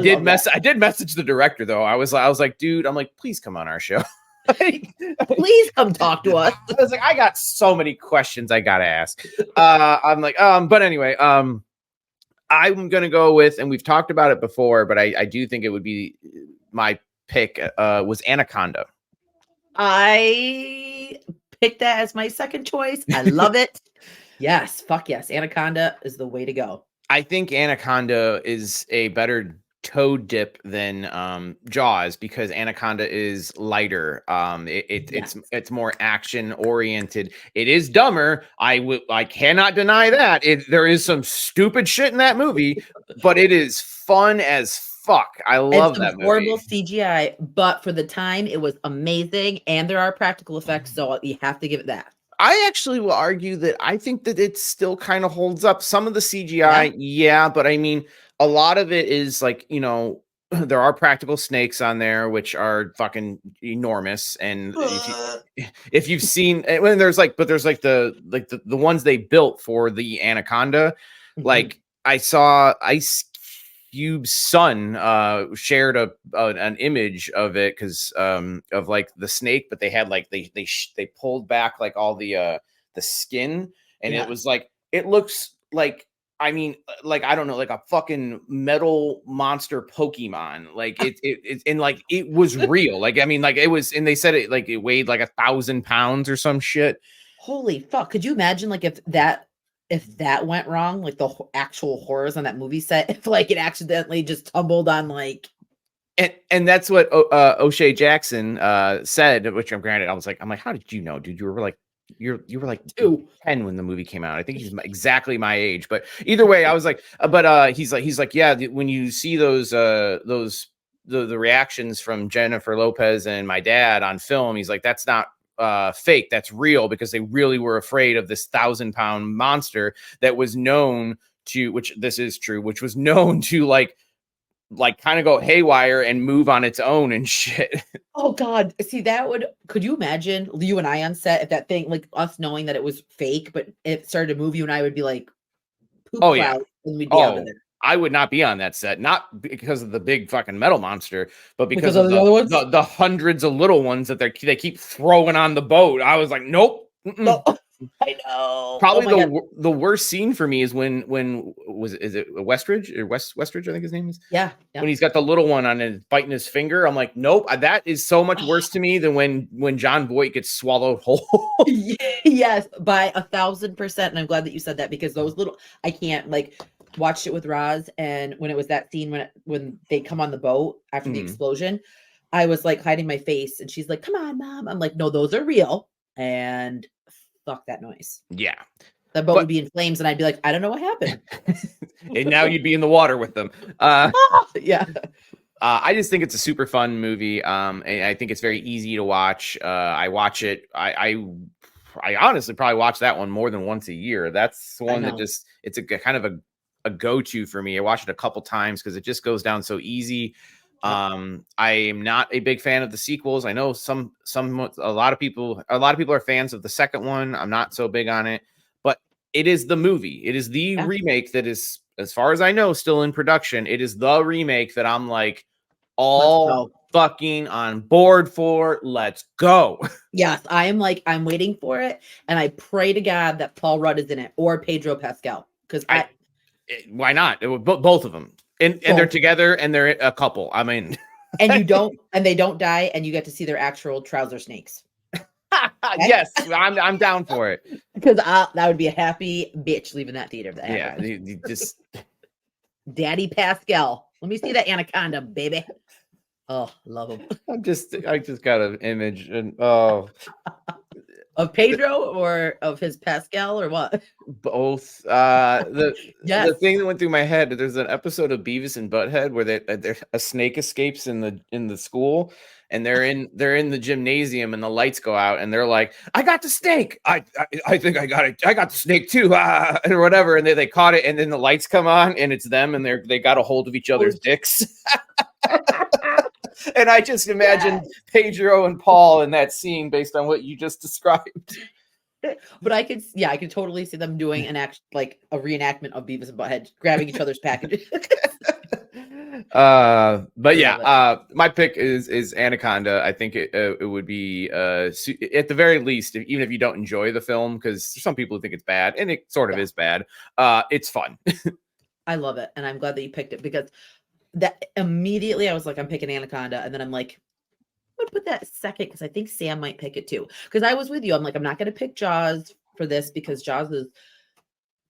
did message the director though. I was like, dude, I'm like, please come on our show. Please come talk to us. I was like, I got so many questions I gotta ask. I'm like, but anyway, I'm gonna go with, and we've talked about it before, but I do think it would be my pick, was Anaconda. I picked that as my second choice. I love it. Yes, fuck yes. Anaconda is the way to go. I think Anaconda is a better toe dip than Jaws, because Anaconda is lighter. It's more action oriented. It is dumber. I cannot deny that. There is some stupid shit in that movie, but it is fun as fuck. I love that movie. Horrible CGI, but for the time it was amazing, and there are practical effects, so you have to give it that. I actually will argue that I think that it still kind of holds up. Some of the CGI, but I mean, a lot of it is like, there are practical snakes on there, which are fucking enormous. And if you've seen, when there's the ones they built for the Anaconda, like I saw Ice Cube's son shared an image of it, because of like the snake, but they had like they pulled back like all the skin, and it was like, it looks like, I mean, like, I don't know, like a fucking metal monster Pokemon. Like it and like it was real. Like, I mean, like it was, and they said it like it weighed like 1,000 pounds or some shit. Holy fuck. Could you imagine like if that went wrong, like the actual horrors on that movie set, if like it accidentally just tumbled on like. And that's what O'Shea Jackson said, which I'm granted, I'm like, how did you know, dude? You were like 10 when the movie came out. I think he's exactly my age, but either way, I was like, he's like, yeah, when you see the reactions from Jennifer Lopez and my dad on film, he's like, that's not fake, that's real, because they really were afraid of this 1,000-pound monster that was known to, which this is true, which was known to like kind of go haywire and move on its own and shit. Oh God. See, could you imagine you and I on set, if that thing, like us knowing that it was fake, but it started to move, you and I would be like, poop cloud, and we'd be out of there. I would not be on that set, not because of the big fucking metal monster, but because of of the other ones. the hundreds of little ones that they keep throwing on the boat. I was like, nope. No, I know. Probably Oh my God. the worst scene for me is when is it Westridge or Westridge? I think his name is. Yeah. When he's got the little one on and biting his finger. I'm like, nope. That is so much worse to me than when John Voight gets swallowed whole. Yes, by 1,000%. And I'm glad that you said that, because those little, I can't, like, watched it with Roz, and when it was that scene when they come on the boat after the explosion, I was like hiding my face, and she's like, "Come on, Mom." I'm like, "No, those are real." And fuck that noise. Yeah. The boat would be in flames, and I'd be like, "I don't know what happened." And now you'd be in the water with them. Yeah. I just think it's a super fun movie. And I think it's very easy to watch. I watch it. I honestly probably watch that one more than once a year. That's one that just, it's a kind of a go-to for me. I watched it a couple times because it just goes down so easy. I am not a big fan of the sequels. I know a lot of people are fans of the second one. I'm not so big on it, but it is the movie. It is the remake that is, as far as I know, still in production. It is the remake that I'm like all fucking on board for. Let's go. Yes, I'm waiting for it, and I pray to God that Paul Rudd is in it, or Pedro Pascal, because why not? Both of them, and they're together, and they're a couple. I mean, and they don't die, and you get to see their actual trouser snakes. Yes, I'm down for it, because that would be a happy bitch leaving that theater. You just Daddy Pascal. Let me see that anaconda, baby. Oh, love him. I just got an image and of Pedro or of his Pascal or what? Both. The thing that went through my head. There's an episode of Beavis and Butthead where a snake escapes in the school, and they're in the gymnasium, and the lights go out, and they're like, "I got the snake. I think I got it. I got the snake too," or whatever. And they caught it, and then the lights come on, and it's them, and they got a hold of each other's dicks. And I just imagine Pedro and Paul in that scene based on what you just described. But I could totally see them doing a reenactment of Beavis and Butthead grabbing each other's packages. But yeah, my pick is Anaconda. I think it would be at the very least, even if you don't enjoy the film, because some people think it's bad, and it sort of is bad. It's fun. I love it, and I'm glad that you picked it, because that immediately I was like, I'm picking Anaconda, and then I'm like, I'm gonna put that second because I think Sam might pick it too. Because I was with you. I'm like, I'm not gonna pick Jaws for this because Jaws is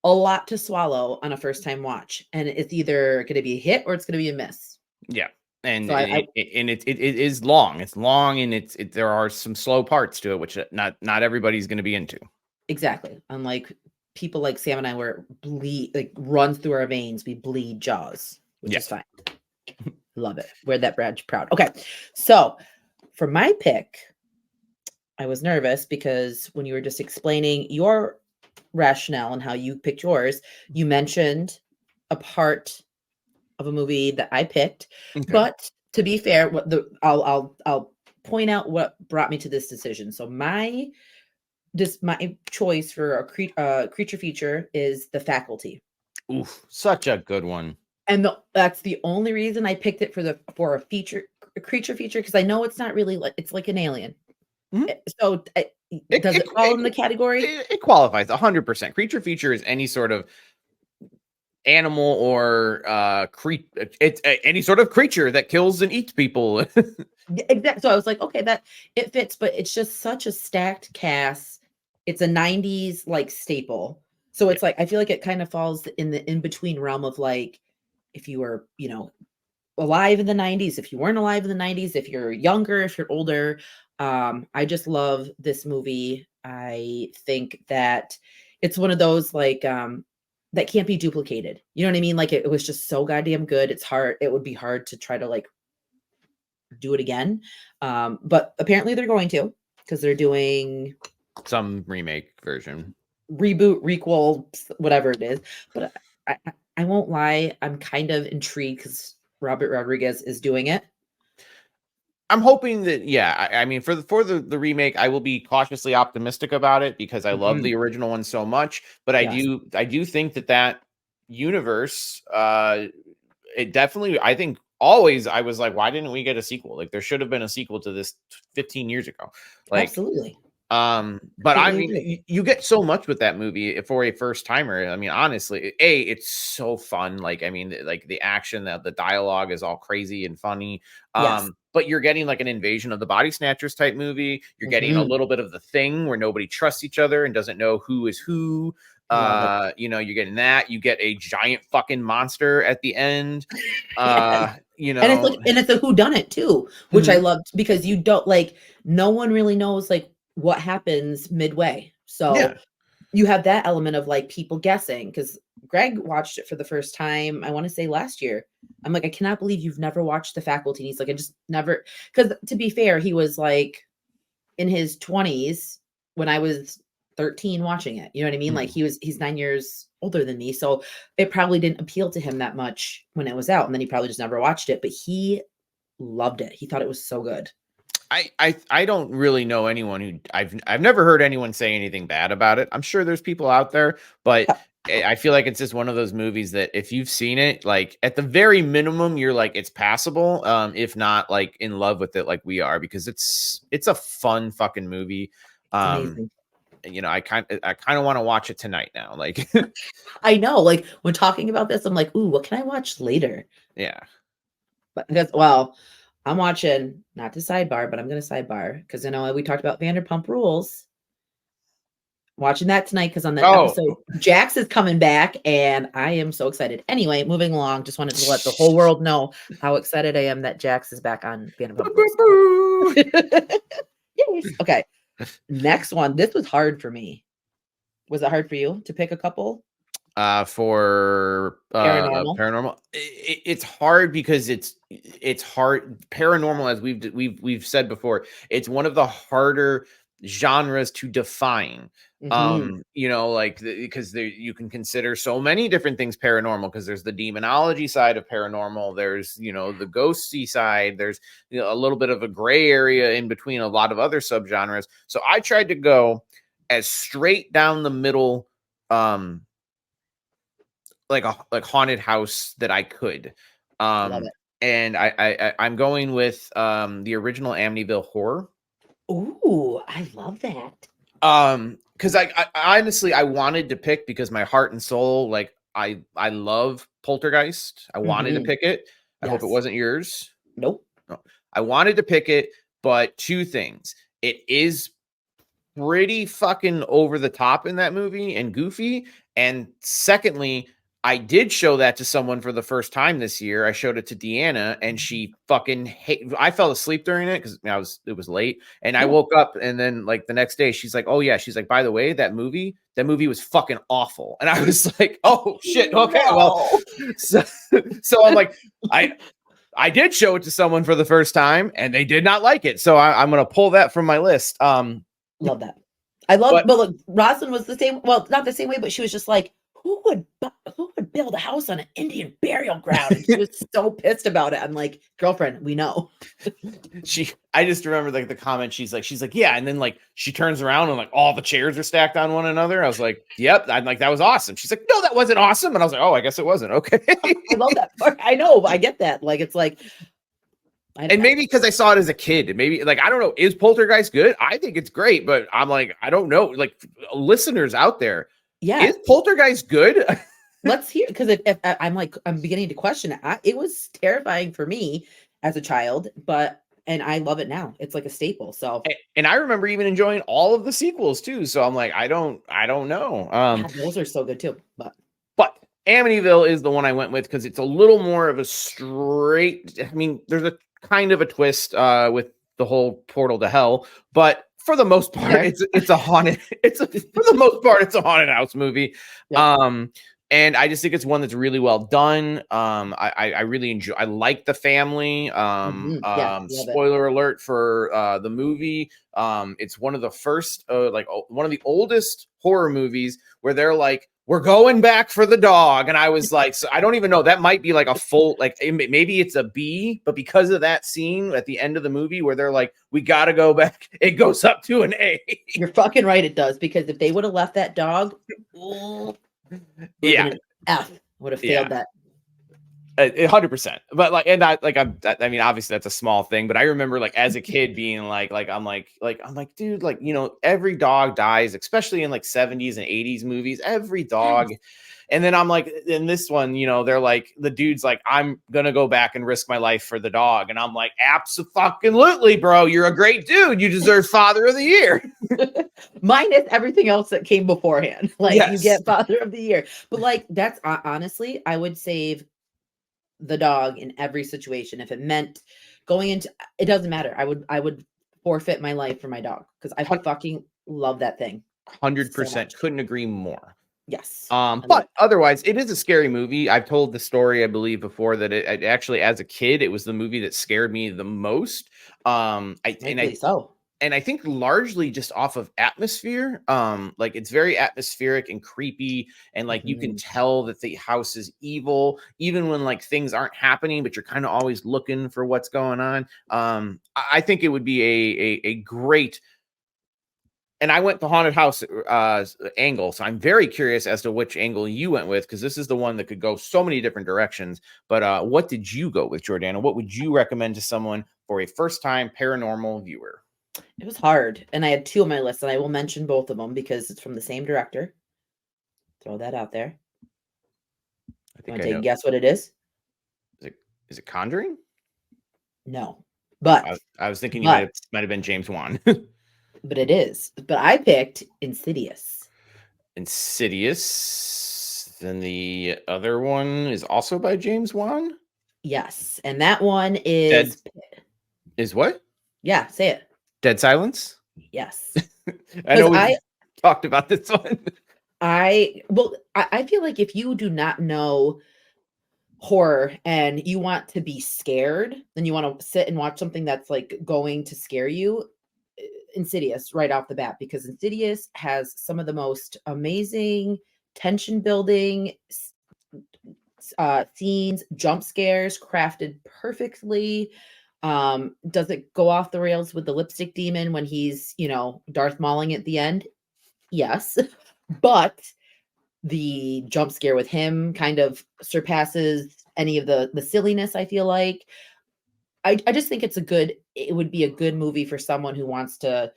a lot to swallow on a first time watch, and it's either gonna be a hit or it's gonna be a miss. Yeah. And so it is long. It's long, and there are some slow parts to it, which not everybody's going to be into. Exactly. Unlike people like Sam and I, where runs through our veins, we bleed Jaws, which is fine. Love it. Wear that badge proud. Okay, so for my pick, I was nervous because when you were just explaining your rationale and how you picked yours, you mentioned a part of a movie that I picked. Okay. But to be fair, I'll point out what brought me to this decision. So my choice for a creature feature is The Faculty. Oof, such a good one. And that's the only reason I picked it for a creature feature, because I know it's not really it's like an alien. Mm-hmm. So does it fall in the category? It qualifies 100%. Creature feature is any sort of animal or it's any sort of creature that kills and eats people. Exactly. So I was like, okay, that it fits, but it's just such a stacked cast. It's a 90s staple. So it's I feel like it kind of falls in the in-between realm of if you were, alive in the 90s, if you weren't alive in the 90s, if you're younger, if you're older. I just love this movie. I think that it's one of those that can't be duplicated. You know what I mean? It was just so goddamn good. It's hard. It would be hard to try to do it again. But apparently they're going to, because they're doing some remake version, reboot, requel, whatever it is. But I won't lie, I'm kind of intrigued because Robert Rodriguez is doing it. I'm hoping that, I mean, for the remake, I will be cautiously optimistic about it because I love the original one so much. But I do think that universe, it definitely, I think always I was like, why didn't we get a sequel? Like there should have been a sequel to this 15 years ago. Like, Absolutely. but I Completely mean, agree. you get so much with that movie for a first timer. I mean, honestly, it's so fun. Like, I mean, like the action, the dialogue is all crazy and funny. Yes. But you're getting like an Invasion of the Body Snatchers type movie. You're getting a Mhm. little bit of The Thing where nobody trusts each other and doesn't know who is who. Love it. You know, you're getting that. You get a giant fucking monster at the end. Yes. You And it's know, like, and it's a whodunit too, which I Mhm. loved because you don't like, no one really knows like what happens midway. Yeah. So you have that element of like people guessing because Greg watched it for the first time, I want to say last year. I'm like, I cannot believe you've never watched The Faculty. And he's like, I just never, because to be fair, he was like in his 20s when I was 13 watching it. You know what I mean? Like Mhm. he's 9 years older than me. So it probably didn't appeal to him that much when it was out. And then he probably just never watched it, but he loved it. He thought it was so good. I don't really know anyone who I've never heard anyone say anything bad about it. I'm sure there's people out there, but I feel like it's just one of those movies that if you've seen it, like at the very minimum, you're like it's passable. If not like in love with it, like we are, because it's a fun fucking movie. It's Um, amazing. you know, I kind of want to watch it tonight now. Like, I know. Like when talking about this, I'm like, ooh, what can I watch later? yeah. But because, well, I'm watching not to sidebar, but I'm going to sidebar because I know we talked about Vanderpump Rules. Watching that tonight because on that Oh, episode, Jax is coming back, and I am so excited. Anyway, moving along. Just wanted to let the whole world know how excited I am that Jax is back on Vanderpump Rules. Yes. Okay, next one. This was hard for me. Was it hard for you to pick a couple? For Paranormal. paranormal, it's hard because it's hard. Paranormal, as we've said before, it's one of the harder genres to define. Mhm. You know, like because there you can consider so many different things paranormal, because there's the demonology side of paranormal, there's, you know, the ghosty side, there's, you know, a little bit of a gray area in between a lot of other subgenres. So I tried to go as straight down the middle, um like a like haunted house that I could. Love Um it. and I'm going with the original Amityville Horror. Ooh, I love that. Because I honestly I wanted to pick, because my heart and soul, like I love Poltergeist. I wanted to Mhm. pick it. I hope it Yes. wasn't yours. Nope. No. I wanted to pick it, but two things. It is pretty fucking over the top in that movie and goofy. And secondly, I did show that to someone for the first time this year. I showed it to Deanna, and she fucking I fell asleep during it because it was late, and I Yeah. woke up, and then like the next day, she's like, "Oh yeah," she's like, "By the way, that movie was fucking awful," and I was like, "Oh shit, okay, well," No. so, so I'm like, I did show it to someone for the first time, and they did not like it, so I'm gonna pull that from my list. Love that. I love, But but look, Rosalind was the same. Well, not the same way, but she was just like, who would build a house on an Indian burial ground? And she was so pissed about it. I'm like, girlfriend, we know. I just remember like the comment. She's like, yeah, and then like she turns around and like all the chairs are stacked on one another. I was like, yep. I'm like, that was awesome. She's like, no, that wasn't awesome. And I was like, oh, I guess it wasn't. Okay. I love that part. I know, I get that. Like, it's like, And maybe because I saw it as a kid, and maybe like I don't know, is Poltergeist good? I think it's great, but I'm like, I don't know. Like listeners out there, yeah, is Poltergeist good? let's hear, because if I'm like, I'm beginning to question it. It was terrifying for me as a child, and I love it now. It's like a staple. So And I remember even enjoying all of the sequels too. So I'm like, I don't know. yeah, those are so good too. But Amityville is the one I went with because it's a little more of a straight. I mean, there's a kind of a twist with the whole portal to hell, but for the most part, There. it's a haunted. For the most part, it's a haunted house movie. Yep. And I just think it's one that's really well done. I really enjoy. I like the family. Yeah, love it. Spoiler alert for the movie. It's one of the first, one of the oldest horror movies where they're like, we're going back for the dog. And I was like, so I don't even know. That might be like a full, like maybe it's a B, but because of that scene at the end of the movie where they're like, we got to go back, it goes up to an A. You're fucking right. It does, because if they would have left that dog, ooh, Yeah. an F. would have Yeah. failed that. 100%. But like, and I mean, obviously that's a small thing, but I remember like as a kid being I'm like, dude, like, every dog dies, especially in like 70s and 80s movies, every dog. Yes. And then I'm like, in this one, they're like, the dude's like, I'm gonna go back and risk my life for the dog. And I'm like, absolutely, bro. You're a great dude. You deserve Father of the Year. Minus everything else that came beforehand. Like, you Yes. get Father of the Year. But like, that's honestly, I would save the dog in every situation. If it meant going into, it doesn't matter. I would forfeit my life for my dog because I fucking love that thing. So 100%. much. Couldn't agree more. Yes. But otherwise, it is a scary movie. I've told the story, I believe, before that it actually, as a kid, it was the movie that scared me the most. Rightfully so. And I think largely just off of atmosphere. Like it's very atmospheric and creepy, and like you can tell that the house is evil, even when like things aren't happening, but you're kind of always looking for what's going on. I think it would be a great. And I went the haunted house angle, so I'm very curious as to which angle you went with, because this is the one that could go so many different directions. But what did you go with, Jordana? What would you recommend to someone for a first-time paranormal viewer? It was hard, and I had two on my list, and I will mention both of them because it's from the same director. Throw that out there. I think Want I to take know. a guess what it is? Is it Conjuring? No, but I was thinking you might have been James Wan. but it is. But I picked Insidious. Insidious. Then the other one is also by James Wan. Yes, and that one is Is what? Yeah, say it. Dead Silence. Yes. I know we talked about this one. I feel like if you do not know horror and you want to be scared, then you want to sit and watch something that's like going to scare you, Insidious right off the bat, because Insidious has some of the most amazing tension building scenes, jump scares crafted perfectly. Does it go off the rails with the lipstick demon when he's, Darth Mauling at the end? Yes. But the jump scare with him kind of surpasses any of the silliness, I feel like. I just think it would be a good movie for someone who wants to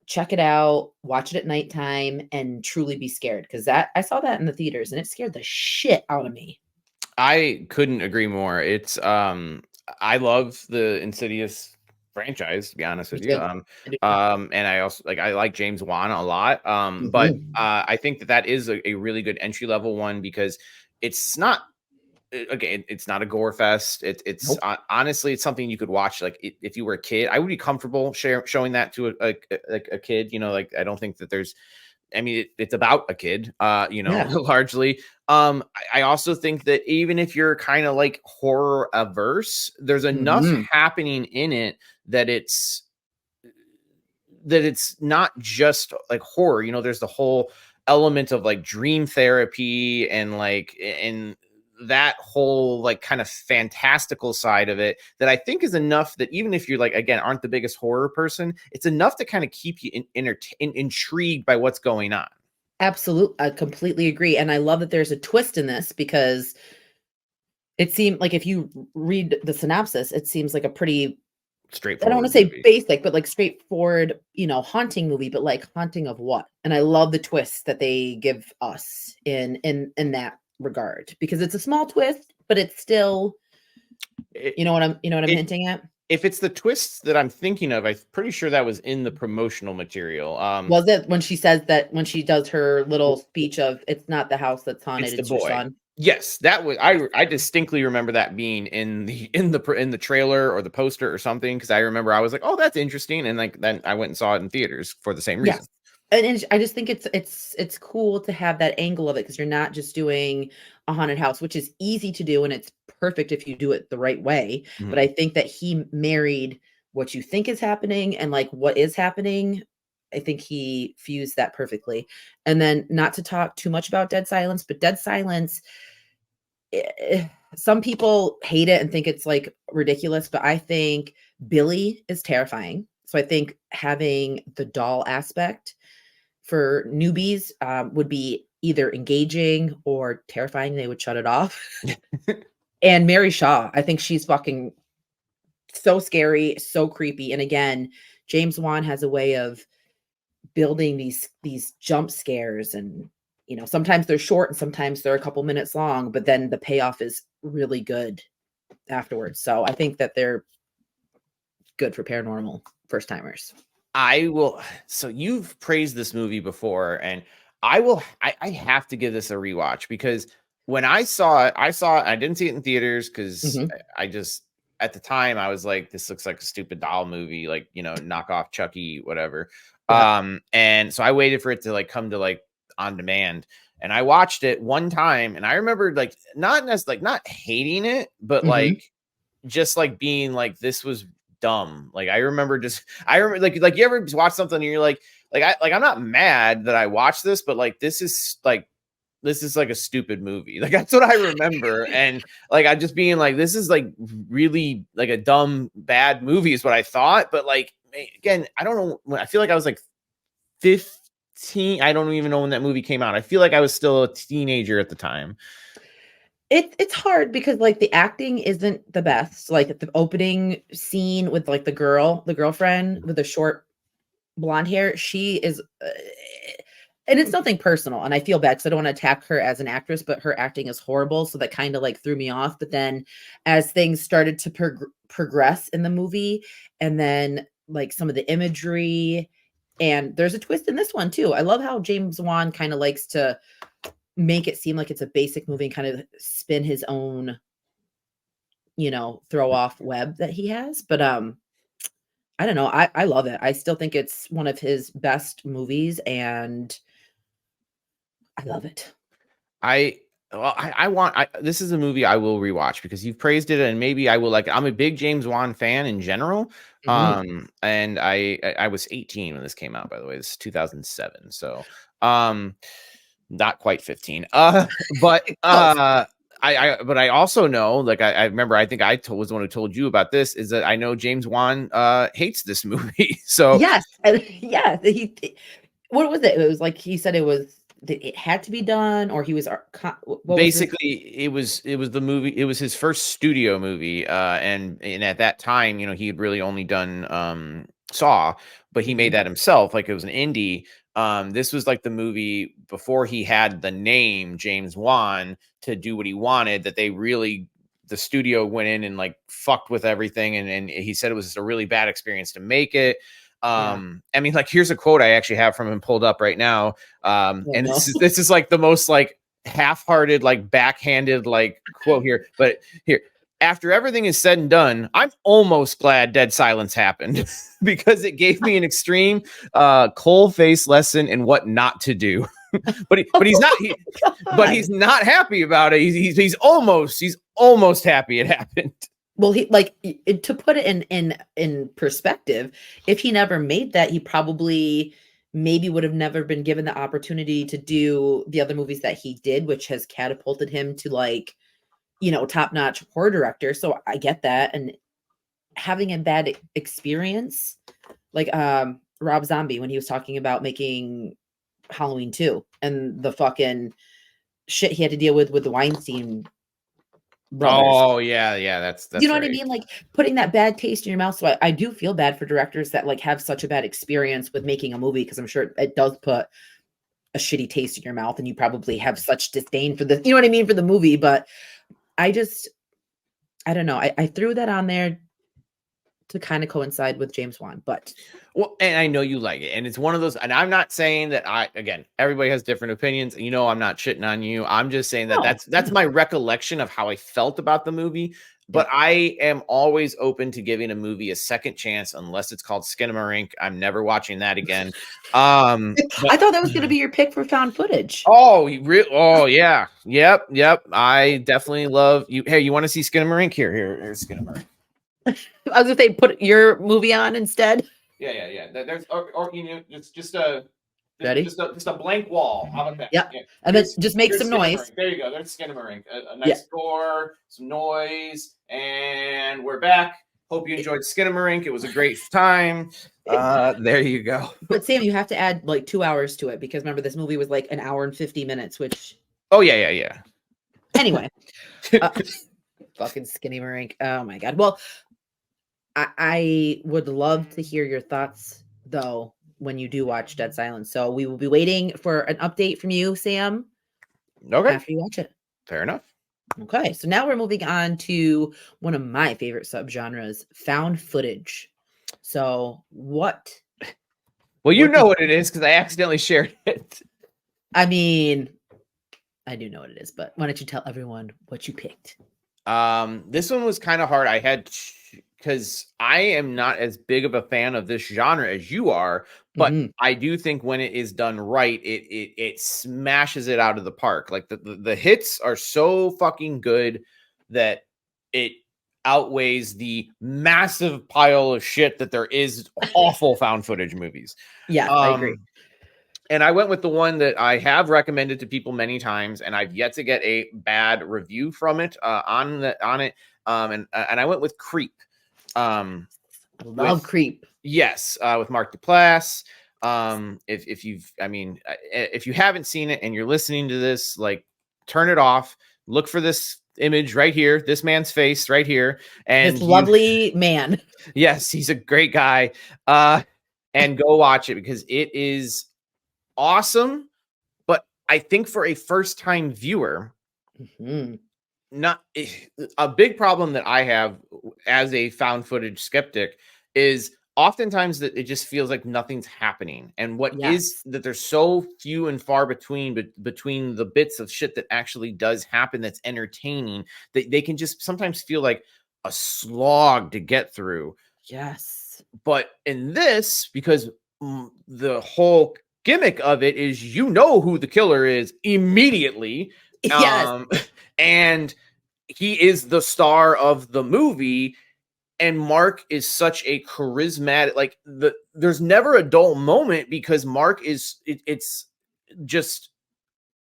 check it out, watch it at nighttime, and truly be scared. Because I saw that in the theaters and it scared the shit out of me. I couldn't agree more. It's I love the Insidious franchise, to be honest with you. And I also I like James Wan a lot. But I think that is a really good entry level one, because it's not, again, it's not a gore fest. It's nope. Honestly, it's something you could watch. Like if you were a kid, I would be comfortable showing that to a kid. I don't think that there's. I mean, it's about a kid, largely. I also think that even if you're kind of like horror averse, there's enough happening in it that it's not just like horror. There's the whole element of like dream therapy and that whole like kind of fantastical side of it that I think is enough that even if you're like, again, aren't the biggest horror person, it's enough to kind of keep you intrigued by what's going on. Absolutely. I completely agree. And I love that there's a twist in this, because it seemed like if you read the synopsis, it seems like a pretty straightforward, I don't want to say basic, but like straightforward, haunting movie, but like haunting of what? And I love the twist that they give us in that regard, because it's a small twist, but it's still, you know what I'm hinting at? If it's the twists that I'm thinking of, I'm pretty sure that was in the promotional material. Was it when she says that, when she does her little speech of, it's not the house that's haunted, it's your son? Yes, that was I distinctly remember that being in the trailer or the poster or something, because I remember I was like, oh, that's interesting, and like then I went and saw it in theaters for the same reason. Yes. And I just think it's cool to have that angle of it, because you're not just doing a haunted house, which is easy to do and it's perfect if you do it the right way. But I think that he married what you think is happening and like what is happening. I think he fused that perfectly. And then, not to talk too much about Dead Silence, but Dead Silence, some people hate it and think it's like ridiculous, but I think Billy is terrifying. So I think having the doll aspect for newbies would be either engaging or terrifying, they would shut it off. And Mary Shaw, I think she's fucking so scary, so creepy. And again, James Wan has a way of building these jump scares, and sometimes they're short and sometimes they're a couple minutes long, but then the payoff is really good afterwards. So I think that they're good for paranormal first timers. I will. So you've praised this movie before, and I have to give this a rewatch because when I saw it, I didn't see it in theaters because I just at the time I was like, this looks like a stupid doll movie, like knock off Chucky, whatever. Yeah. And so I waited for it to like come to like on demand, and I watched it one time, and I remember like not hating it, but like just like being like, this was dumb. Like I remember like you ever watch something and you're like I'm not mad that I watched this, but like this is like a stupid movie. Like that's what I remember. And like I just being like, this is like really like a dumb bad movie is what I thought. But like again, I don't know, I feel like I was like 15. I don't even know when that movie came out. I feel like I was still a teenager at the time. It's hard because like the acting isn't the best. Like the opening scene with like the girlfriend with the short blonde hair, she is and it's nothing personal, and I feel bad because I don't want to attack her as an actress, but her acting is horrible, so that kind of like threw me off. But then as things started to progress in the movie, and then like some of the imagery, and there's a twist in this one too. I love how James Wan kind of likes to make it seem like it's a basic movie and kind of spin his own, throw off web that he has. But I don't know. I love it. I still think it's one of his best movies, and I love it. This is a movie I will rewatch because you've praised it, and maybe I will like it. I'm a big James Wan fan in general. And I was 18 when this came out, by the way. This is 2007. So not quite 15. But I also know, like I remember, I think was the one who told you about this, is that I know James Wan hates this movie. So yes, yeah. What was it? It was like he said it had to be done, or he was basically it was the movie. It was his first studio movie, and at that time, he had really only done Saw, but he made that himself. Like it was an indie. This was like the movie before he had the name James Wan to do what he wanted, that the studio went in and like fucked with everything. And he said it was just a really bad experience to make it. I mean, like, here's a quote I actually have from him pulled up right now. This is like the most like half-hearted, like backhanded, like quote here, but here. After everything is said and done, I'm almost glad Dead Silence happened because it gave me an extreme cold-faced lesson in what not to do. but he's not happy about it. He's almost happy it happened. Well, to put it in perspective, if he never made that, he probably maybe would have never been given the opportunity to do the other movies that he did, which has catapulted him to like, top-notch horror director. So I get that. And having a bad experience, like Rob Zombie, when he was talking about making Halloween 2 and the fucking shit he had to deal with the Weinstein brothers. Oh yeah. That's you know right. What I mean? Like putting that bad taste in your mouth. So I do feel bad for directors that like have such a bad experience with making a movie, because I'm sure it does put a shitty taste in your mouth, and you probably have such disdain for the, for the movie. But I don't know. I threw that on there to kind of coincide with James Wan, but and I know you like it, and it's one of those, and I'm not saying that everybody has different opinions, and I'm not shitting on you. I'm just saying that that's my recollection of how I felt about the movie. But I am always open to giving a movie a second chance, unless it's called Skinamarink. I'm never watching that again. I thought that was going to be your pick for found footage. Oh, yeah. Yep. I definitely love you. Hey, you want to see Skinamarink? Here's Skinamarink. I was going to say, put your movie on instead. Yeah. There's it's just a ready? Just a blank wall. How about that? Yep. Yeah. And then just make some noise. There you go. There's Skinamarink. A nice score, some noise, and we're back. Hope you enjoyed Skinamarink. It was a great time. There you go. But Sam, you have to add like 2 hours to it because remember this movie was like an hour and 50 minutes, which Oh yeah. anyway, fucking Skinamarink. Oh my god. Well, I would love to hear your thoughts though when you do watch Dead Silence. So we will be waiting for an update from you, Sam, Okay, after you watch it. fair enough. Okay, so now we're moving on to one of my favorite subgenres, found footage. So what? Well, you What know did- what it is because I accidentally shared it. I mean, I do know what it is, but why don't you tell everyone what you picked? This one was kind of hard. I had because I am not as big of a fan of this genre as you are, but Mhm. I do think when it is done right, it smashes it out of the park. Like the hits are so fucking good that it outweighs the massive pile of shit that there is awful found footage movies. Yeah, I agree. And I went with the one that I have recommended to people many times, and I've yet to get a bad review from it on it. And I went with Creep. I love Creep. Yes, with Mark Duplass. If you've, I mean, if you haven't seen it and you're listening to this, like, turn it off. Look for this image right here, this man's face right here, and This lovely man. yes, he's a great guy. And go watch it because it is awesome, but I think for a first time viewer, Mhm. not a big problem that I have as a found footage skeptic is oftentimes that it just feels like nothing's happening. And what is Yes. that there's so few and far between the bits of shit that actually does happen that's entertaining that they can just sometimes feel like a slog to get through. Yes. But in this, because the whole gimmick of it is you know who the killer is immediately. Yes. And he is the star of the movie. And Mark is such a charismatic, like there's never a dull moment because Mark it's just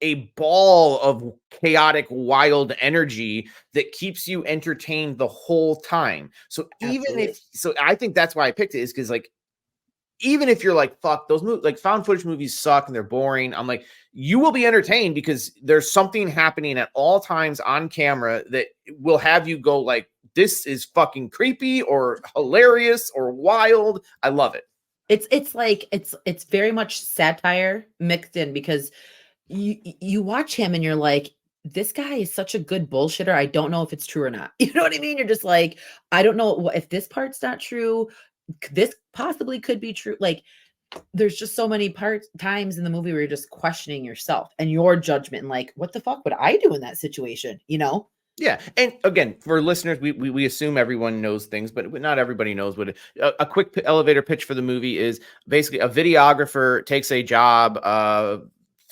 a ball of chaotic, wild energy that keeps you entertained the whole time. So Absolutely. I think that's why I picked it is because like even if you're like, fuck, those movies, like found footage movies suck and they're boring, I'm like, you will be entertained because there's something happening at all times on camera that will have you go like, this is fucking creepy or hilarious or wild. I love it. It's like it's very much satire mixed in because you watch him and you're like, this guy is such a good bullshitter. I don't know if it's true or not. You know what I mean? You're just like, I don't know if this part's not true. This possibly could be true. Like, there's just so many parts times in the movie where you're just questioning yourself and your judgment and like, what the fuck would I do in that situation? You know? Yeah, and again, for listeners, we assume everyone knows things, but not everybody knows what a quick elevator pitch for the movie is. Basically, a videographer takes a job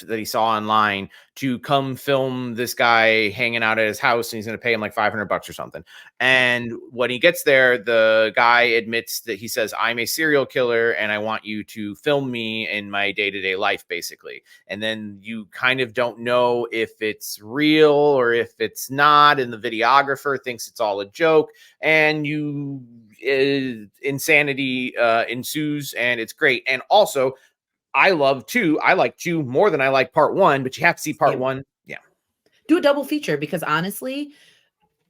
that he saw online to come film this guy hanging out at his house, and he's going to pay him like $500 or something. And when he gets there, the guy admits that he says, "I'm a serial killer, and I want you to film me in my day-to-day life," basically. And then you kind of don't know if it's real or if it's not, and the videographer thinks it's all a joke, and insanity ensues, and it's great. And also, I like two more than I like part one, but you have to see part one. Yeah. Do a double feature because honestly,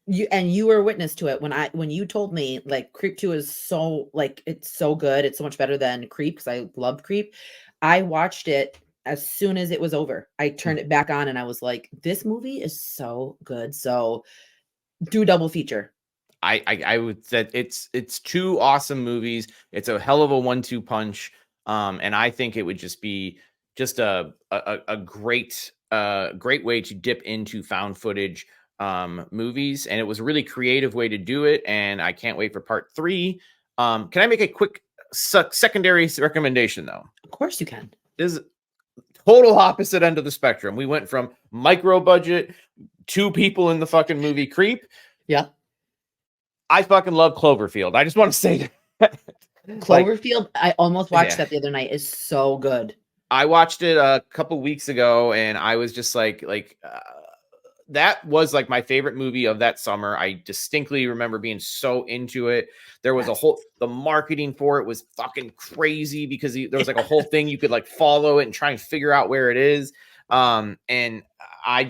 you were a witness to it when you told me like Creep 2 is so like it's so good. It's so much better than Creep because I loved Creep. I watched it as soon as it was over. I turned it back on and I was like, this movie is so good. So do a double feature. I would say it's two awesome movies. It's a hell of a 1-2 punch. And I think it would just be just a great great way to dip into found footage movies. And it was a really creative way to do it. And I can't wait for part 3. Can I make a quick secondary recommendation though? Of course you can. This is total opposite end of the spectrum. We went from micro budget, 2 people in the fucking movie Creep. Yeah. I fucking love Cloverfield. I just want to say that. Cloverfield, I almost watched that the other night. Is so good. I watched it a couple weeks ago and I was just like that was like my favorite movie of that summer. I distinctly remember being so into it. There was Yes. the marketing for it was fucking crazy because there was like a whole thing you could like follow it and try and figure out where it is. And I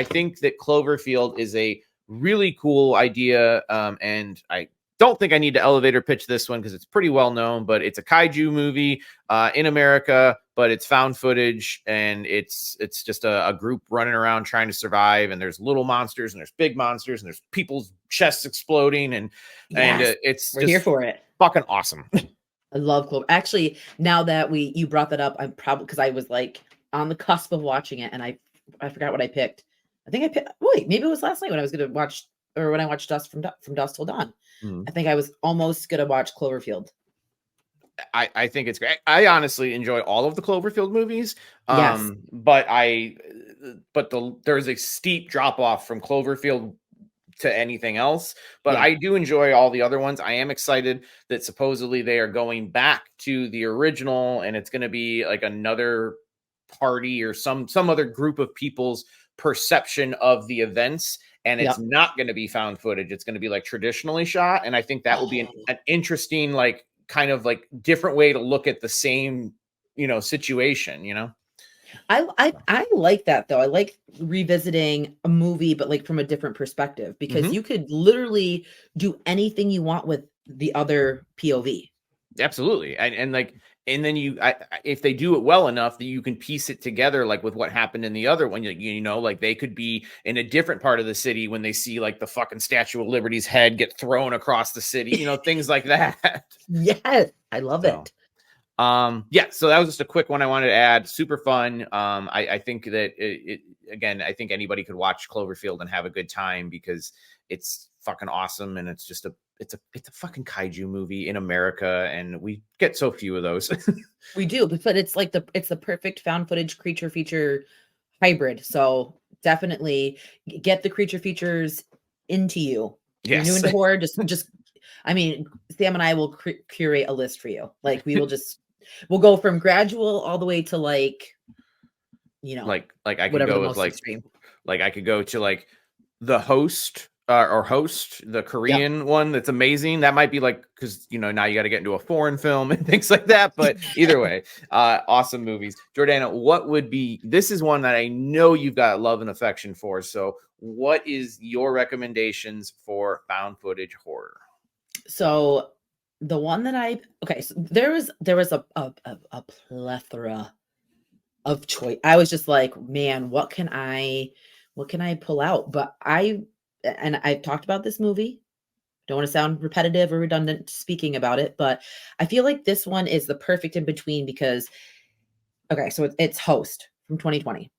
think that Cloverfield is a really cool idea. And I don't think I need to elevator pitch this one because it's pretty well known, but it's a kaiju movie in America, but it's found footage, and it's just a group running around trying to survive, and there's little monsters and there's big monsters and there's people's chests exploding, and Yes, it's we're here just for it. fucking awesome. I love Clover. Actually, now that you brought that up, I'm probably because I was like on the cusp of watching it, and I forgot what I picked. I think I picked. Wait, maybe it was last night when I was gonna watch, or when I watched from Dusk Till Dawn. I think I was almost gonna watch Cloverfield. I think it's great. I honestly enjoy all of the Cloverfield movies. Yes. But there's a steep drop off from Cloverfield to anything else. But Yeah. I do enjoy all the other ones. I am excited that supposedly they are going back to the original, and it's going to be like another party or some other group of people's perception of the events, and it's Yep. not going to be found footage. It's going to be like traditionally shot, and I think that will be an interesting, like, kind of like different way to look at the same, situation, I like that though. I like revisiting a movie, but like from a different perspective, because Mhm. you could literally do anything you want with the other POV. Absolutely. And like, and then if they do it well enough that you can piece it together, like with what happened in the other one, like they could be in a different part of the city when they see like the fucking Statue of Liberty's head get thrown across the city, things like that. Yes, I love So, it. yeah, so that was just a quick one I wanted to add. Super fun. I think that again, I think anybody could watch Cloverfield and have a good time because it's fucking awesome, and it's just it's a fucking kaiju movie in America, and we get so few of those. We do, but it's like it's the perfect found footage creature feature hybrid. So definitely get the creature features into you. If you're new Yes. into horror, just I mean, Sam and I will curate a list for you. Like we'll go from gradual all the way to like, like I could whatever the go with most extreme. like I could go to like The Host, or Host, the Yep. Korean one that's amazing. That might be like, because now you got to get into a foreign film and things like that. But either way, awesome movies. Jordana, what would be, this is one that I know you've got love and affection for. So what is your recommendations for found footage horror? So the one that so there was a plethora of choice. I was just like, man, what can I pull out? But I've talked about this movie. Don't want to sound repetitive or redundant speaking about it, but I feel like this one is the perfect in between because okay, so it's Host from 2020.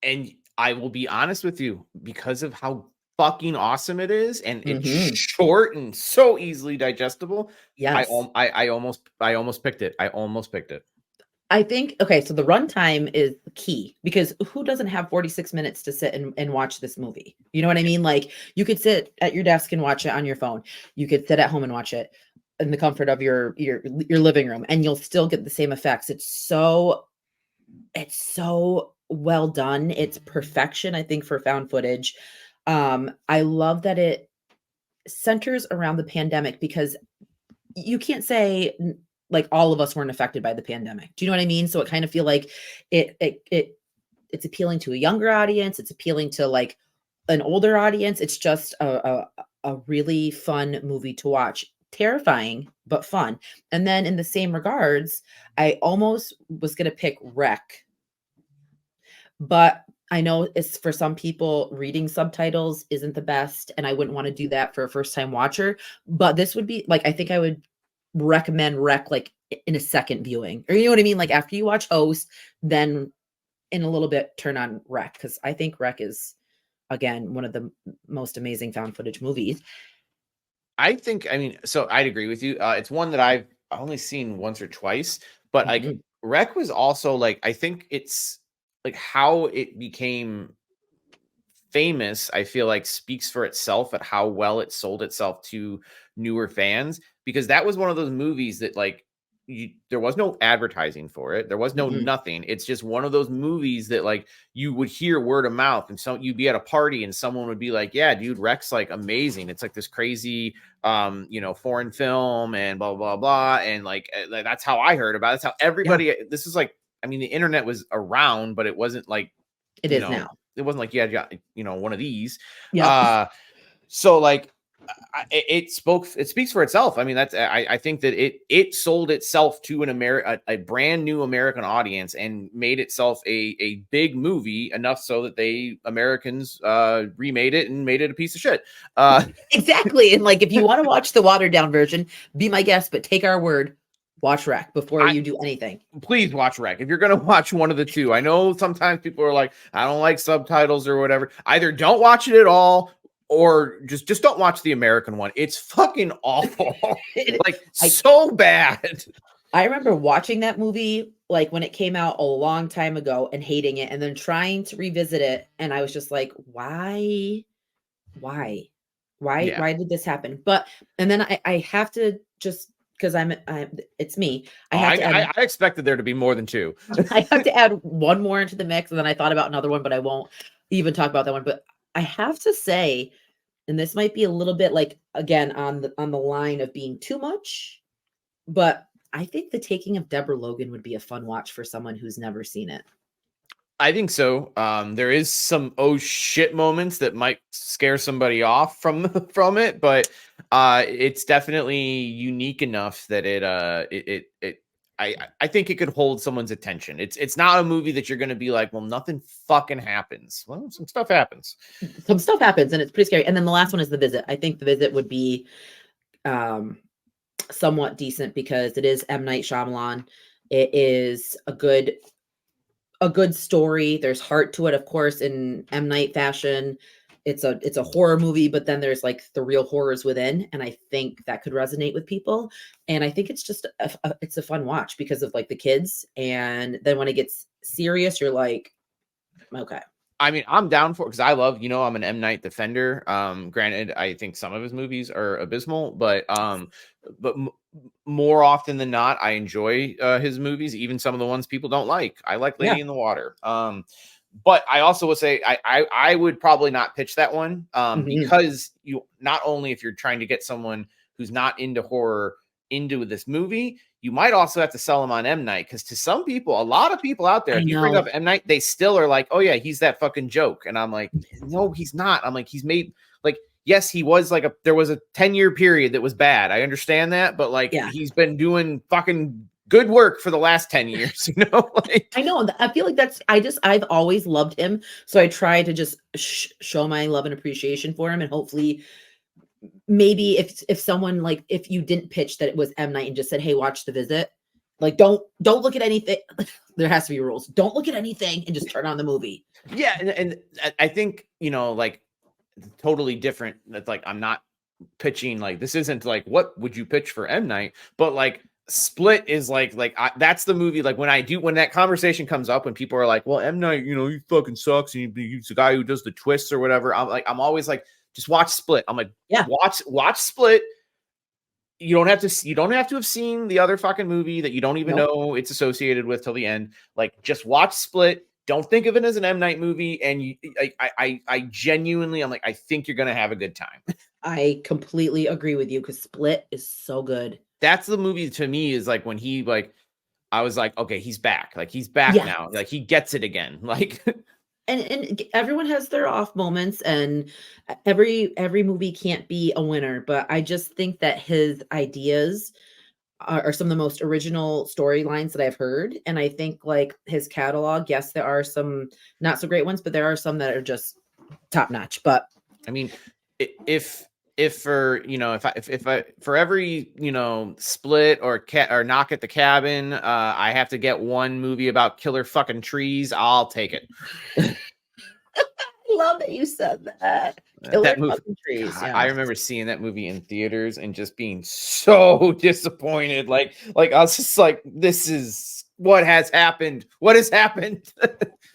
And I will be honest with you, because of how fucking awesome it is, and it's Mhm. short and so easily digestible. Yes. I almost picked it. I almost picked it. I think okay, so the runtime is key because who doesn't have 46 minutes to sit and watch this movie? You know what I mean? Like you could sit at your desk and watch it on your phone. You could sit at home and watch it in the comfort of your living room and you'll still get the same effects. It's so well done. It's perfection, I think, for found footage. I love that it centers around the pandemic because you can't say like all of us weren't affected by the pandemic. Do you know what I mean? So it kind of feel like it's appealing to a younger audience. It's appealing to like an older audience. It's just a really fun movie to watch. Terrifying, but fun. And then in the same regards, I almost was gonna pick Wreck, but I know it's for some people reading subtitles isn't the best, and I wouldn't want to do that for a first time watcher. But this would be like I think I would recommend Rec like in a second viewing. Or you know what I mean? Like after you watch Host, then in a little bit turn on Rec because I think Rec is again one of the most amazing found footage movies. I mean, so I'd agree with you. It's one that I've only seen once or twice, but like Mhm. Rec was also like, I think it's like how it became famous, I feel like speaks for itself at how well it sold itself to newer fans, because that was one of those movies that like there was no advertising for it. There was no Mm-mm. nothing. It's just one of those movies that like you would hear word of mouth, and you'd be at a party and someone would be like, yeah, dude, Rec's like amazing. It's like this crazy, foreign film and blah, blah, blah. And like, that's how I heard about it. That's how everybody, this is like, I mean, the internet was around, but it wasn't like, It is now. it wasn't like you had, one of these. Yeah. So like, it speaks for itself. I mean, I think that it sold itself to a brand new American audience and made itself a big movie enough so that Americans remade it and made it a piece of shit. Exactly. And like, if you want to watch the watered down version, be my guest, but take our word. Watch Rec before you do anything. Please watch Rec. If you're going to watch one of the two, I know sometimes people are like, I don't like subtitles or whatever. Either don't watch it at all, or just don't watch the American one. It's fucking awful. So bad. I remember watching that movie like when it came out a long time ago and hating it, and then trying to revisit it, and I was just like, why did this happen? But and then I have to just because it's me. I expected there to be more than two. I have to add one more into the mix, and then I thought about another one, but I won't even talk about that one. But I have to say, and this might be a little bit like again on the line of being too much, but I think The Taking of Deborah Logan would be a fun watch for someone who's never seen it. I think so. There is some oh shit moments that might scare somebody off from it, but it's definitely unique enough that I think it could hold someone's attention. It's not a movie that you're going to be like, well, nothing fucking happens. Well, some stuff happens. Some stuff happens, and it's pretty scary. And then the last one is The Visit. I think The Visit would be somewhat decent because it is M. Night Shyamalan. It is a good story. There's heart to it, of course, in M. Night fashion. It's a horror movie, but then there's like the real horrors within, and I think that could resonate with people. And I think it's just it's a fun watch because of like the kids, and then when it gets serious, you're like, okay. I mean, I'm down for it because I love, I'm an M. Night defender. Granted, I think some of his movies are abysmal, but more often than not, I enjoy his movies, even some of the ones people don't like. I like Lady in the Water. But I also would say I would probably not pitch that one because you not only if you're trying to get someone who's not into horror into this movie, you might also have to sell them on M. Night because to some people, a lot of people out there, if you bring up M. Night, they still are like, oh yeah, he's that fucking joke. And I'm like, no, he's not. I'm like, he's made like, yes, he was like there was a 10-year period that was bad. I understand that, but like he's been doing fucking good work for the last 10 years, like, I know. I feel like I've always loved him. So I try to just show my love and appreciation for him. And hopefully maybe if someone like, if you didn't pitch that it was M. Night and just said, hey, watch The Visit, like, don't look at anything. There has to be rules. Don't look at anything and just turn on the movie. Yeah. And I think, like totally different. That's like, I'm not pitching, like, this isn't like, what would you pitch for M. Night? But like, Split is like that's the movie. Like when that conversation comes up, when people are like, well, M. Night, he fucking sucks, and he's the guy who does the twists or whatever. I'm always like, just watch Split. I'm like, yeah, watch Split. You don't have to have seen the other fucking movie that you don't even know it's associated with till the end. Like, just watch Split. Don't think of it as an M. Night movie. And I genuinely, I'm like, I think you're gonna have a good time. I completely agree with you because Split is so good. That's the movie to me is like when he like, I was like, okay, he's back. Like he's back now. Like he gets it again. Like, and everyone has their off moments, and every movie can't be a winner. But I just think that his ideas are some of the most original storylines that I've heard. And I think like his catalog, yes, there are some not so great ones, but there are some that are just top notch. But I mean, if for for every Split or Knock at the Cabin, I have to get one movie about killer fucking trees, I'll take it. I love that you said that. Killer fucking trees. God, yeah. I remember seeing that movie in theaters and just being so disappointed. Like I was just like, this is what has happened. What has happened?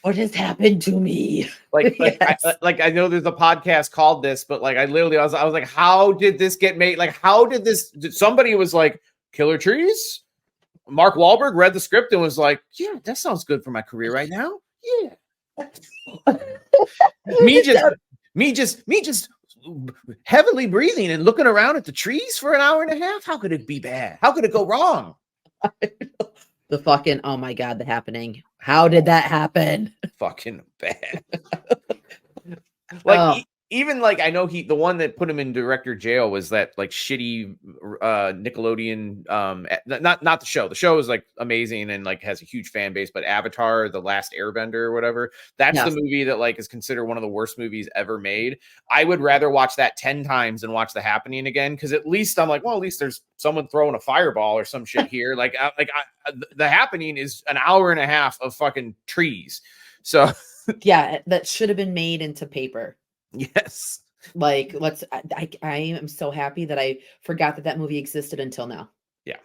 What has happened to me? Yes. I know there's a podcast called this, but like I was like, how did this get made? Like, how did somebody was like, killer trees? Mark Wahlberg read the script and was like, "Yeah, that sounds good for my career right now." Yeah. me just heavily breathing and looking around at the trees for an hour and a half. How could it be bad? How could it go wrong? The fucking, oh my God, The Happening. How did that happen? Fucking bad. Like Oh. even like I know the one that put him in director jail was that like shitty Nickelodeon not the show. The show is like amazing and like has a huge fan base, but Avatar, The Last Airbender or whatever, that's the Yes. movie that like is considered one of the worst movies ever made. I would rather watch that 10 times than watch The Happening again, because at least I'm like, well, at least there's someone throwing a fireball or some shit here. The Happening is an hour and a half of fucking trees. So Yeah, that should have been made into paper. yes. Like, I am so happy that I forgot that that movie existed until now. Yeah,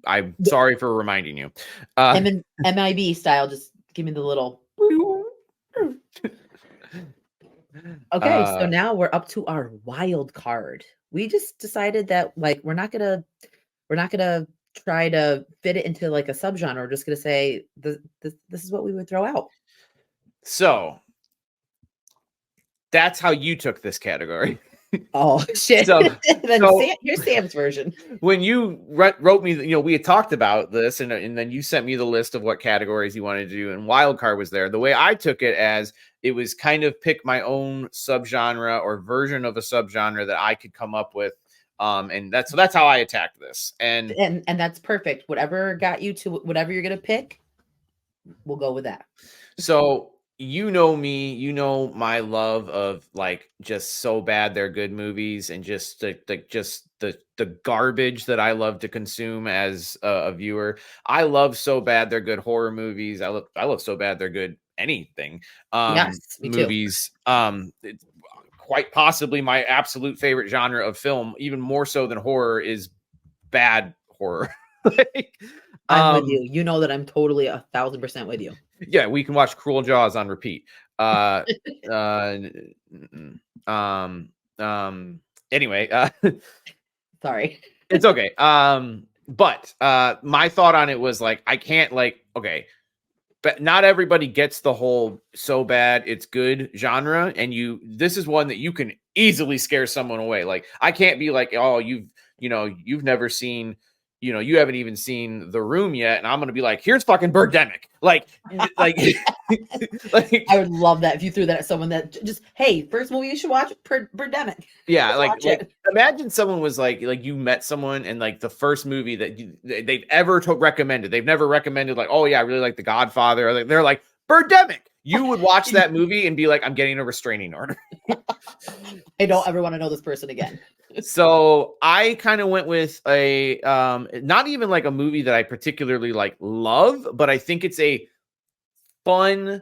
I'm sorry for reminding you. MIB style, just give me the little. Okay, so now we're up to our wild card. We just decided that like we're not gonna try to fit it into like a subgenre. We're just gonna say this is what we would throw out. So that's how you took this category. Oh shit! Then here's Sam's version. When you wrote me, we had talked about this, and then you sent me the list of what categories you wanted to do, and wildcard was there. The way I took it as it was kind of pick my own subgenre or version of a subgenre that I could come up with, and that's how I attacked this, and that's perfect. Whatever got you to whatever you're gonna pick, we'll go with that. So. You know me, you know my love of like just so bad they're good movies, and just the garbage that I love to consume as a viewer. I love so bad they're good horror movies. I love so bad they're good anything. Yes, me movies. It's quite possibly my absolute favorite genre of film, even more so than horror, is bad horror. I'm with you. You know that I'm totally 1,000% with you. Yeah, we can watch Cruel Jaws on repeat. Anyway, sorry. It's okay. But my thought on it was like, I can't okay, but not everybody gets the whole so bad it's good genre, and this is one that you can easily scare someone away. Like, I can't be like, oh, you've never seen, you haven't even seen The Room yet, and I'm gonna be like, here's fucking Birdemic. Like I would love that if you threw that at someone that just, hey, first movie you should watch, Birdemic. Yeah, like imagine someone was like you met someone and like the first movie that they've ever recommended, they've never recommended like, oh yeah, I really like The Godfather, or they're like Birdemic. You would watch that movie and be like, I'm getting a restraining order. I don't ever want to know this person again. So I kind of went with a not even like a movie that I particularly like love, but I think it's a fun,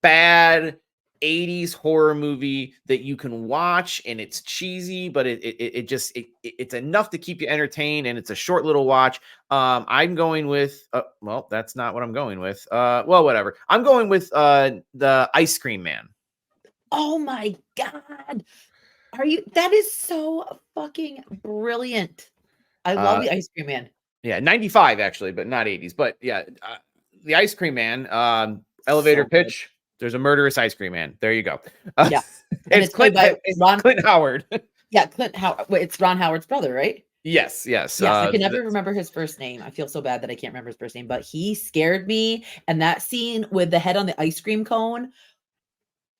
bad 80s horror movie that you can watch, and it's cheesy, but it's enough to keep you entertained, and it's a short little watch. I'm going with well, that's not what I'm going with. Well, whatever. I'm going with the Ice Cream Man. Oh my God. That is so fucking brilliant. I love the Ice Cream Man. Yeah, 95 actually, but not 80s. But yeah, the Ice Cream Man, elevator pitch. Good. There's a murderous ice cream man. There you go. Yeah. And it's played by Clint Howard. Yeah, Clint Howard. Wait, it's Ron Howard's brother, right? Yes. Yes, I can never remember his first name. I feel so bad that I can't remember his first name, but he scared me. And that scene with the head on the ice cream cone,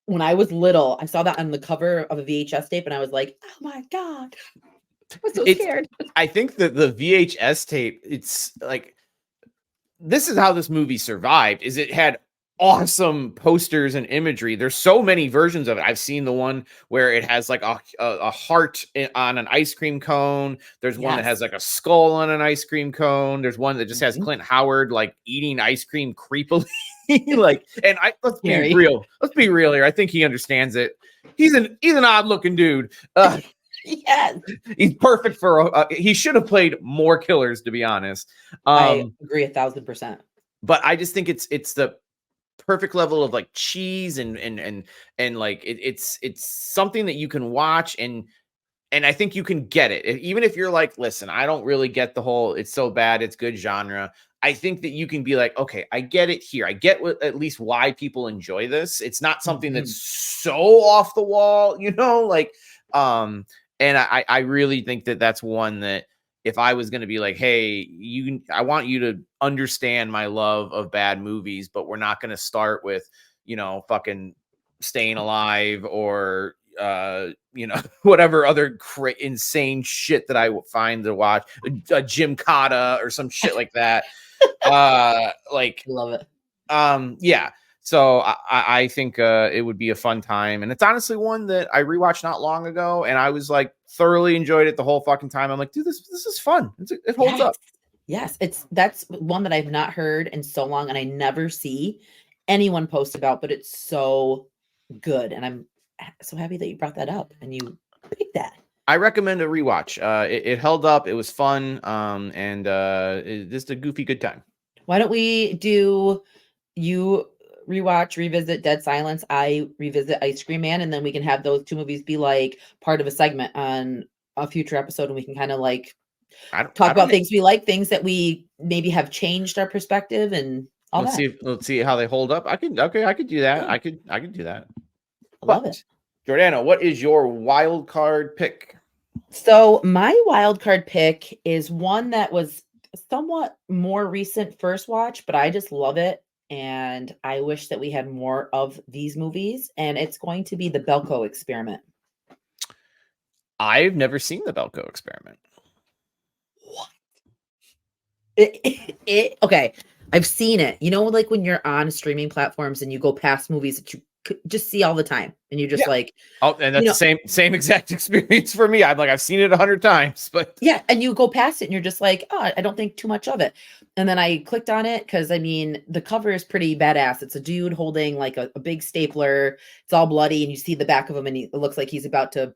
when I was little, I saw that on the cover of a VHS tape, and I was like, oh my God. I was so scared. I think that the VHS tape, it's like, this is how this movie survived, is it had awesome posters and imagery. There's so many versions of it. I've seen the one where it has like a heart on an ice cream cone. There's one that has like a skull on an ice cream cone. There's one that just has Clint Howard like eating ice cream creepily. Let's be real. Let's be real here. I think he understands it. He's an odd looking dude. Yes, he's perfect for. He should have played more killers, to be honest. I agree 1,000%. But I just think it's the perfect level of like cheese and like it's something that you can watch, and and I think you can get it. Even if you're like, listen, I don't really get the whole it's so bad, it's good genre. I think that you can be like, okay, I get it here. I get at least why people enjoy this. It's not something that's so off the wall, like, and I really think that that's one that if I was going to be like, hey, I want you to understand my love of bad movies, but we're not going to start with, fucking Staying Alive or, whatever other insane shit that I would find to watch, a Jim Cotta or some shit like that. Like, love it. Yeah. So I think it would be a fun time, and it's honestly one that I rewatched not long ago, and I was like thoroughly enjoyed it the whole fucking time. I'm like, dude, this is fun. It holds up. Yes, that's one that I've not heard in so long, and I never see anyone post about, but it's so good, and I'm so happy that you brought that up and you picked that. I recommend a rewatch. It held up. It was fun. And just a goofy good time. Why don't we do you revisit Dead Silence, I revisit Ice Cream Man, and then we can have those two movies be like part of a segment on a future episode, and we can kind of like talk about things we like, things that we maybe have changed our perspective, and all that. Let's see how they hold up. I could do that. Yeah. I could do that. Love it. Jordana, what is your wild card pick? So my wild card pick is one that was somewhat more recent first watch, but I just love it. And I wish that we had more of these movies. And it's going to be the Belko Experiment. I've never seen the Belko Experiment. What? Okay. I've seen it. Like when you're on streaming platforms and you go past movies that you could just see all the time, and you're just like, oh, and that's the same exact experience for me. I'm like, I've seen it 100 times, but yeah, and you go past it and you're just like, oh, I don't think too much of it. And then I clicked on it because the cover is pretty badass. It's a dude holding like a big stapler. It's all bloody, and you see the back of him, and it looks like he's about to,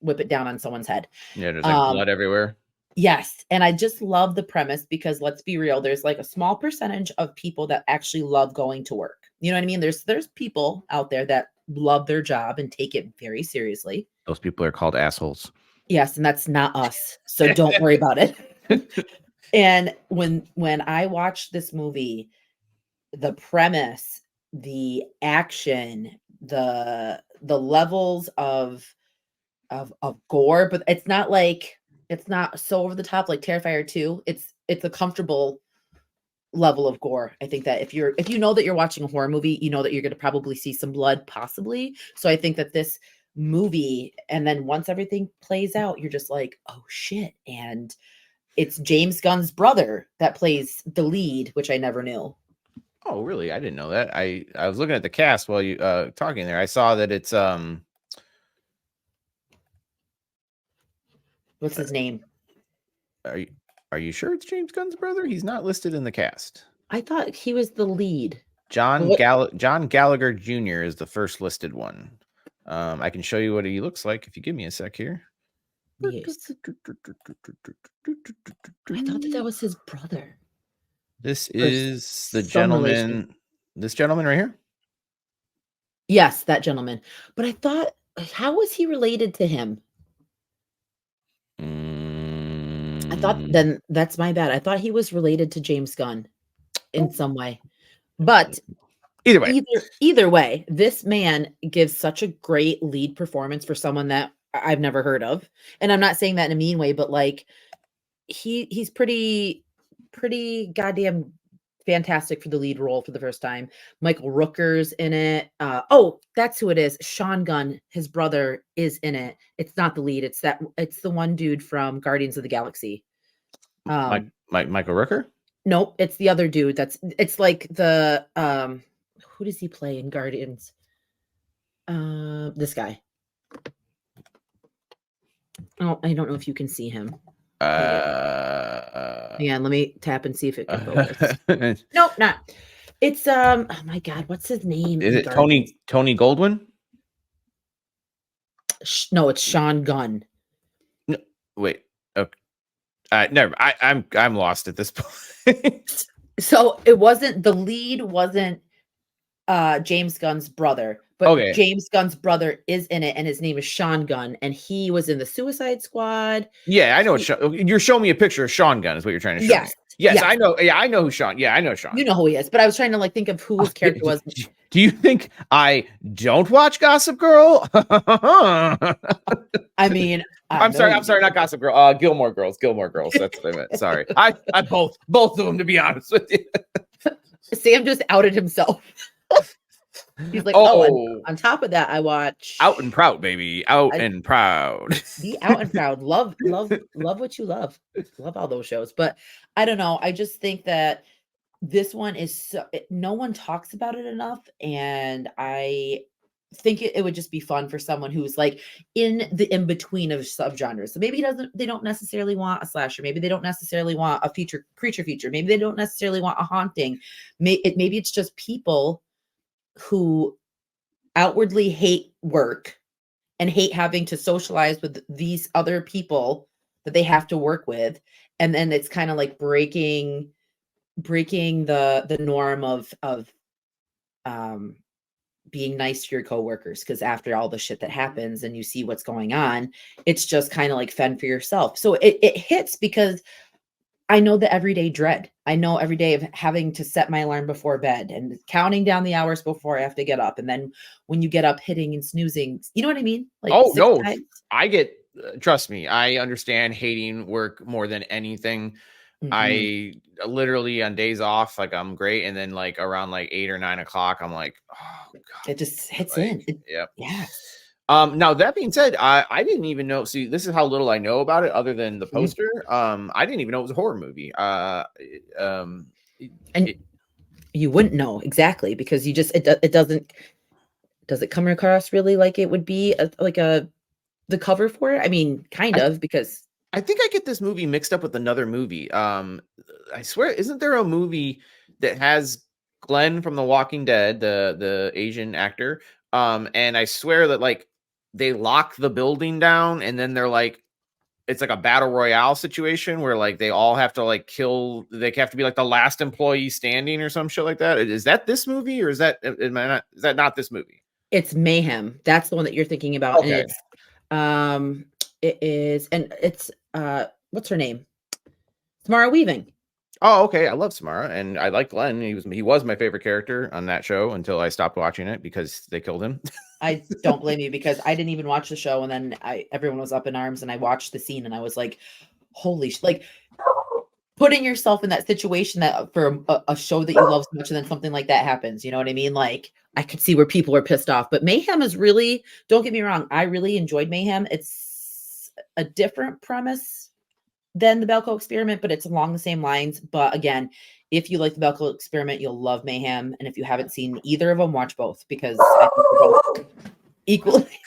whip it down on someone's head. Yeah, there's like blood everywhere. Yes. And I just love the premise because let's be real, there's like a small percentage of people that actually love going to work. You know what I mean? There's people out there that love their job and take it very seriously. Those people are called assholes. Yes, and that's not us. So don't worry about it. And when I watched this movie, the premise, the action, the levels of gore, but it's not so over the top like Terrifier 2. It's a comfortable level of gore. I think that if you know that you're watching a horror movie, you know that you're going to probably see some blood possibly. So I think that this movie, and then once everything plays out, you're just like, oh shit. And it's James Gunn's brother that plays the lead, which I never knew. Oh, really? I didn't know that. I was looking at the cast while you talking there. I saw that it's what's his name? Are you sure it's James Gunn's brother? He's not listed in the cast. I thought he was the lead. John Gallagher Jr. is the first listed one. I can show you what he looks like if you give me a sec here. Yes. I thought that was his brother. This is the gentleman. Relation. This gentleman right here? Yes, that gentleman. But I thought, how was he related to him? I thought, then that's my bad. I thought he was related to James Gunn in some way. But either way, this man gives such a great lead performance for someone that I've never heard of. And I'm not saying that in a mean way, but like he's pretty goddamn fantastic for the lead role for the first time. Michael Rooker's in it. Oh, that's who it is. Sean Gunn, his brother, is in it. It's not the lead. It's the one dude from Guardians of the Galaxy. Michael Rooker? Nope, it's the other dude. It's like the who does he play in Guardians? This guy. Oh, I don't know if you can see him. Yeah, let me tap and see if it can focus. Nope, not. It's oh my god, what's his name? Is it Tony Goldwyn? No, it's Sean Gunn. No, wait. Okay. Never. I'm lost at this point. So it wasn't the lead. Wasn't James Gunn's brother, but Okay. James Gunn's brother is in it, and his name is Sean Gunn, and he was in the Suicide Squad. Yeah, I know. He, You're showing me a picture of Sean Gunn is what you're trying to show me. yes, Yes, yes, I know. Yeah, I know who Sean. Yeah, I know Sean. you know who he is, but I was trying to like think of who his character was. Do you think I don't watch Gossip Girl? I mean, I I'm know sorry. you I'm sorry. do. Not Gossip Girl. Gilmore Girls. Gilmore Girls. That's what I meant. Sorry. I both of them, to be honest with you. Sam just outed himself. He's like, Oh, on top of that, I watch Out and Proud, baby. Out and Proud. Be Out and Proud. Love what you love. Love all those shows. But I don't know. I just think that this one is no one talks about it enough. And I think it would just be fun for someone who's like in the in between of subgenres. So maybe they don't necessarily want a slasher. Maybe they don't necessarily want a creature feature. Maybe they don't necessarily want a haunting. Maybe it's just people who outwardly hate work and hate having to socialize with these other people that they have to work with, and then it's kind of like breaking the norm of being nice to your coworkers, because after all the shit that happens and you see what's going on, it's just kind of like fend for yourself. So it hits because I know the everyday dread. I know every day of having to set my alarm before bed and counting down the hours before I have to get up. And then when you get up, hitting and snoozing, you know what I mean? Like Oh, 6 no. times. I get, trust me, I understand hating work more than anything. Mhm. I literally on days off, like I'm great. And then like around like 8 or 9 o'clock, I'm like, oh It just God. hits Like, in. yep. Yes. Now that being said, I didn't even know. See, this is how little I know about it, other than the Mhm. poster. I didn't even know it was a horror movie. Um, And it, you wouldn't know exactly because you just it doesn't does it come across really like it would be like a the cover for it? I mean, kind I of because I think I get this movie mixed up with another movie. I swear, isn't there a movie that has Glenn from The Walking Dead, the Asian actor? And I swear that like they lock the building down, and then they're like, it's like a battle royale situation where like they all have to like kill. They have to be like the last employee standing or some shit like that. Is that this movie, or is that is that not this movie? it's Mayhem. That's the one that you're thinking about, and Okay. um it is, and it's what's her name? Tamara Weaving. Oh, okay. I love Samara, and I like Glenn. He was my favorite character on that show until I stopped watching it because they killed him. I don't blame you because I didn't even watch the show, and then everyone was up in arms, and I watched the scene, and I was like, "Holy like putting yourself in that situation that for a show that you love so much, and then something like that happens." You know what I mean? Like I could see where people are pissed off, but Mayhem is really. Don't get me wrong, I really enjoyed Mayhem. It's a different premise than the Belko Experiment, but it's along the same lines. But again, if you like the Belko Experiment, you'll love Mayhem, and if you haven't seen either of them, watch both because I think they're both equally.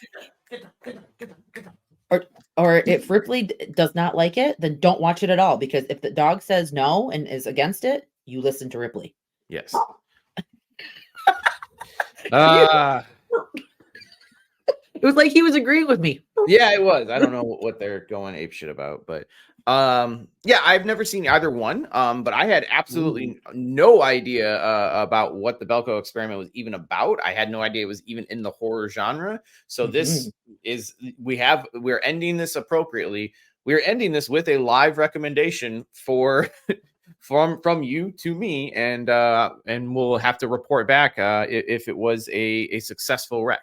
Or if Ripley does not like it, then don't watch it at all. Because if the dog says no and is against it, you listen to Ripley. Yes. It Uh was like he was agreeing with me. yeah, it was. I don't know what they're going ape shit about, but yeah, I've never seen either one. But I had absolutely no idea about what the Belko Experiment was even about. I had no idea it was even in the horror genre. So this is we're ending this appropriately. We're ending this with a live recommendation for from you to me, and we'll have to report back if it was a successful rec.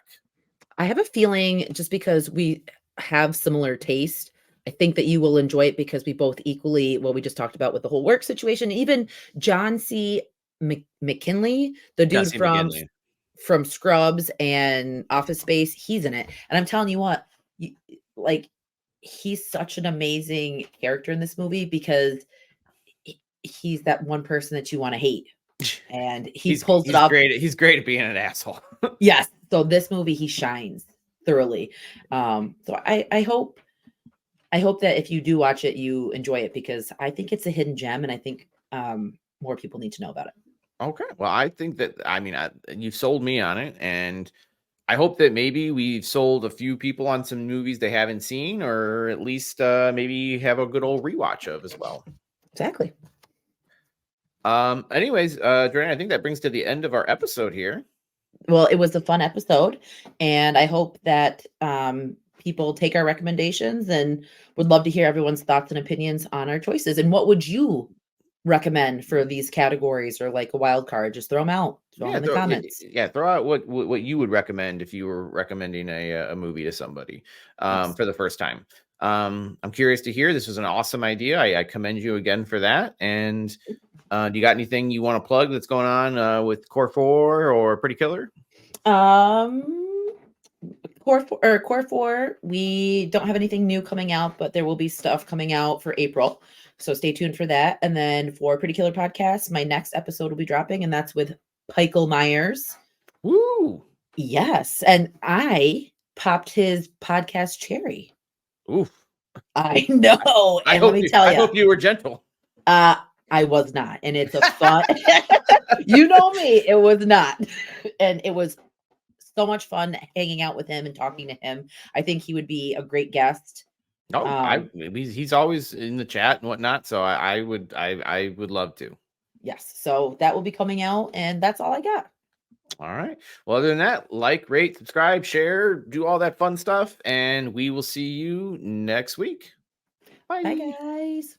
I have a feeling just because we have similar taste, I think that you will enjoy it because we both equally, well, we just talked about with the whole work situation. Even John C. McKinley, the dude Jesse McGinley. from Scrubs and Office Space, he's in it. And I'm telling you what, like he's such an amazing character in this movie because he's that one person that you want to hate. And he pulls it off. He's great at being an asshole. Yes. So this movie, he shines thoroughly. So I hope that if you do watch it, you enjoy it because I think it's a hidden gem, and I think more people need to know about it. Okay. Well, I think that you've sold me on it, and I hope that maybe we've sold a few people on some movies they haven't seen, or at least maybe have a good old rewatch of as well. Exactly. Anyways, Jordan, I think that brings to the end of our episode here. Well, it was a fun episode, and I hope that people take our recommendations, and would love to hear everyone's thoughts and opinions on our choices. And what would you recommend for these categories, or like a wild card? Just throw them out. Throw them Yeah, in the comments. throw out what you would recommend if you were recommending a movie to somebody Yes. for the first time. I'm curious to hear. This was an awesome idea. I commend you again for that. And do you got anything you want to plug that's going on with Core 4 or Pretty Killer? Core 4, we don't have anything new coming out, but there will be stuff coming out for April. So stay tuned for that. And then for Pretty Killer Podcast, my next episode will be dropping, and that's with Michael Myers. Woo! Yes. And I popped his podcast cherry. Oof. I know. And let me tell you. I hope you were gentle. I was not. And it's a fun, you know me, it was not. And it was so much fun hanging out with him and talking to him. I think he would be a great guest. Oh, he's always in the chat and whatnot. So I would love to. Yes. So that will be coming out, and that's all I got. All right. Well, other than that, like, rate, subscribe, share, do all that fun stuff, and we will see you next week. Bye guys.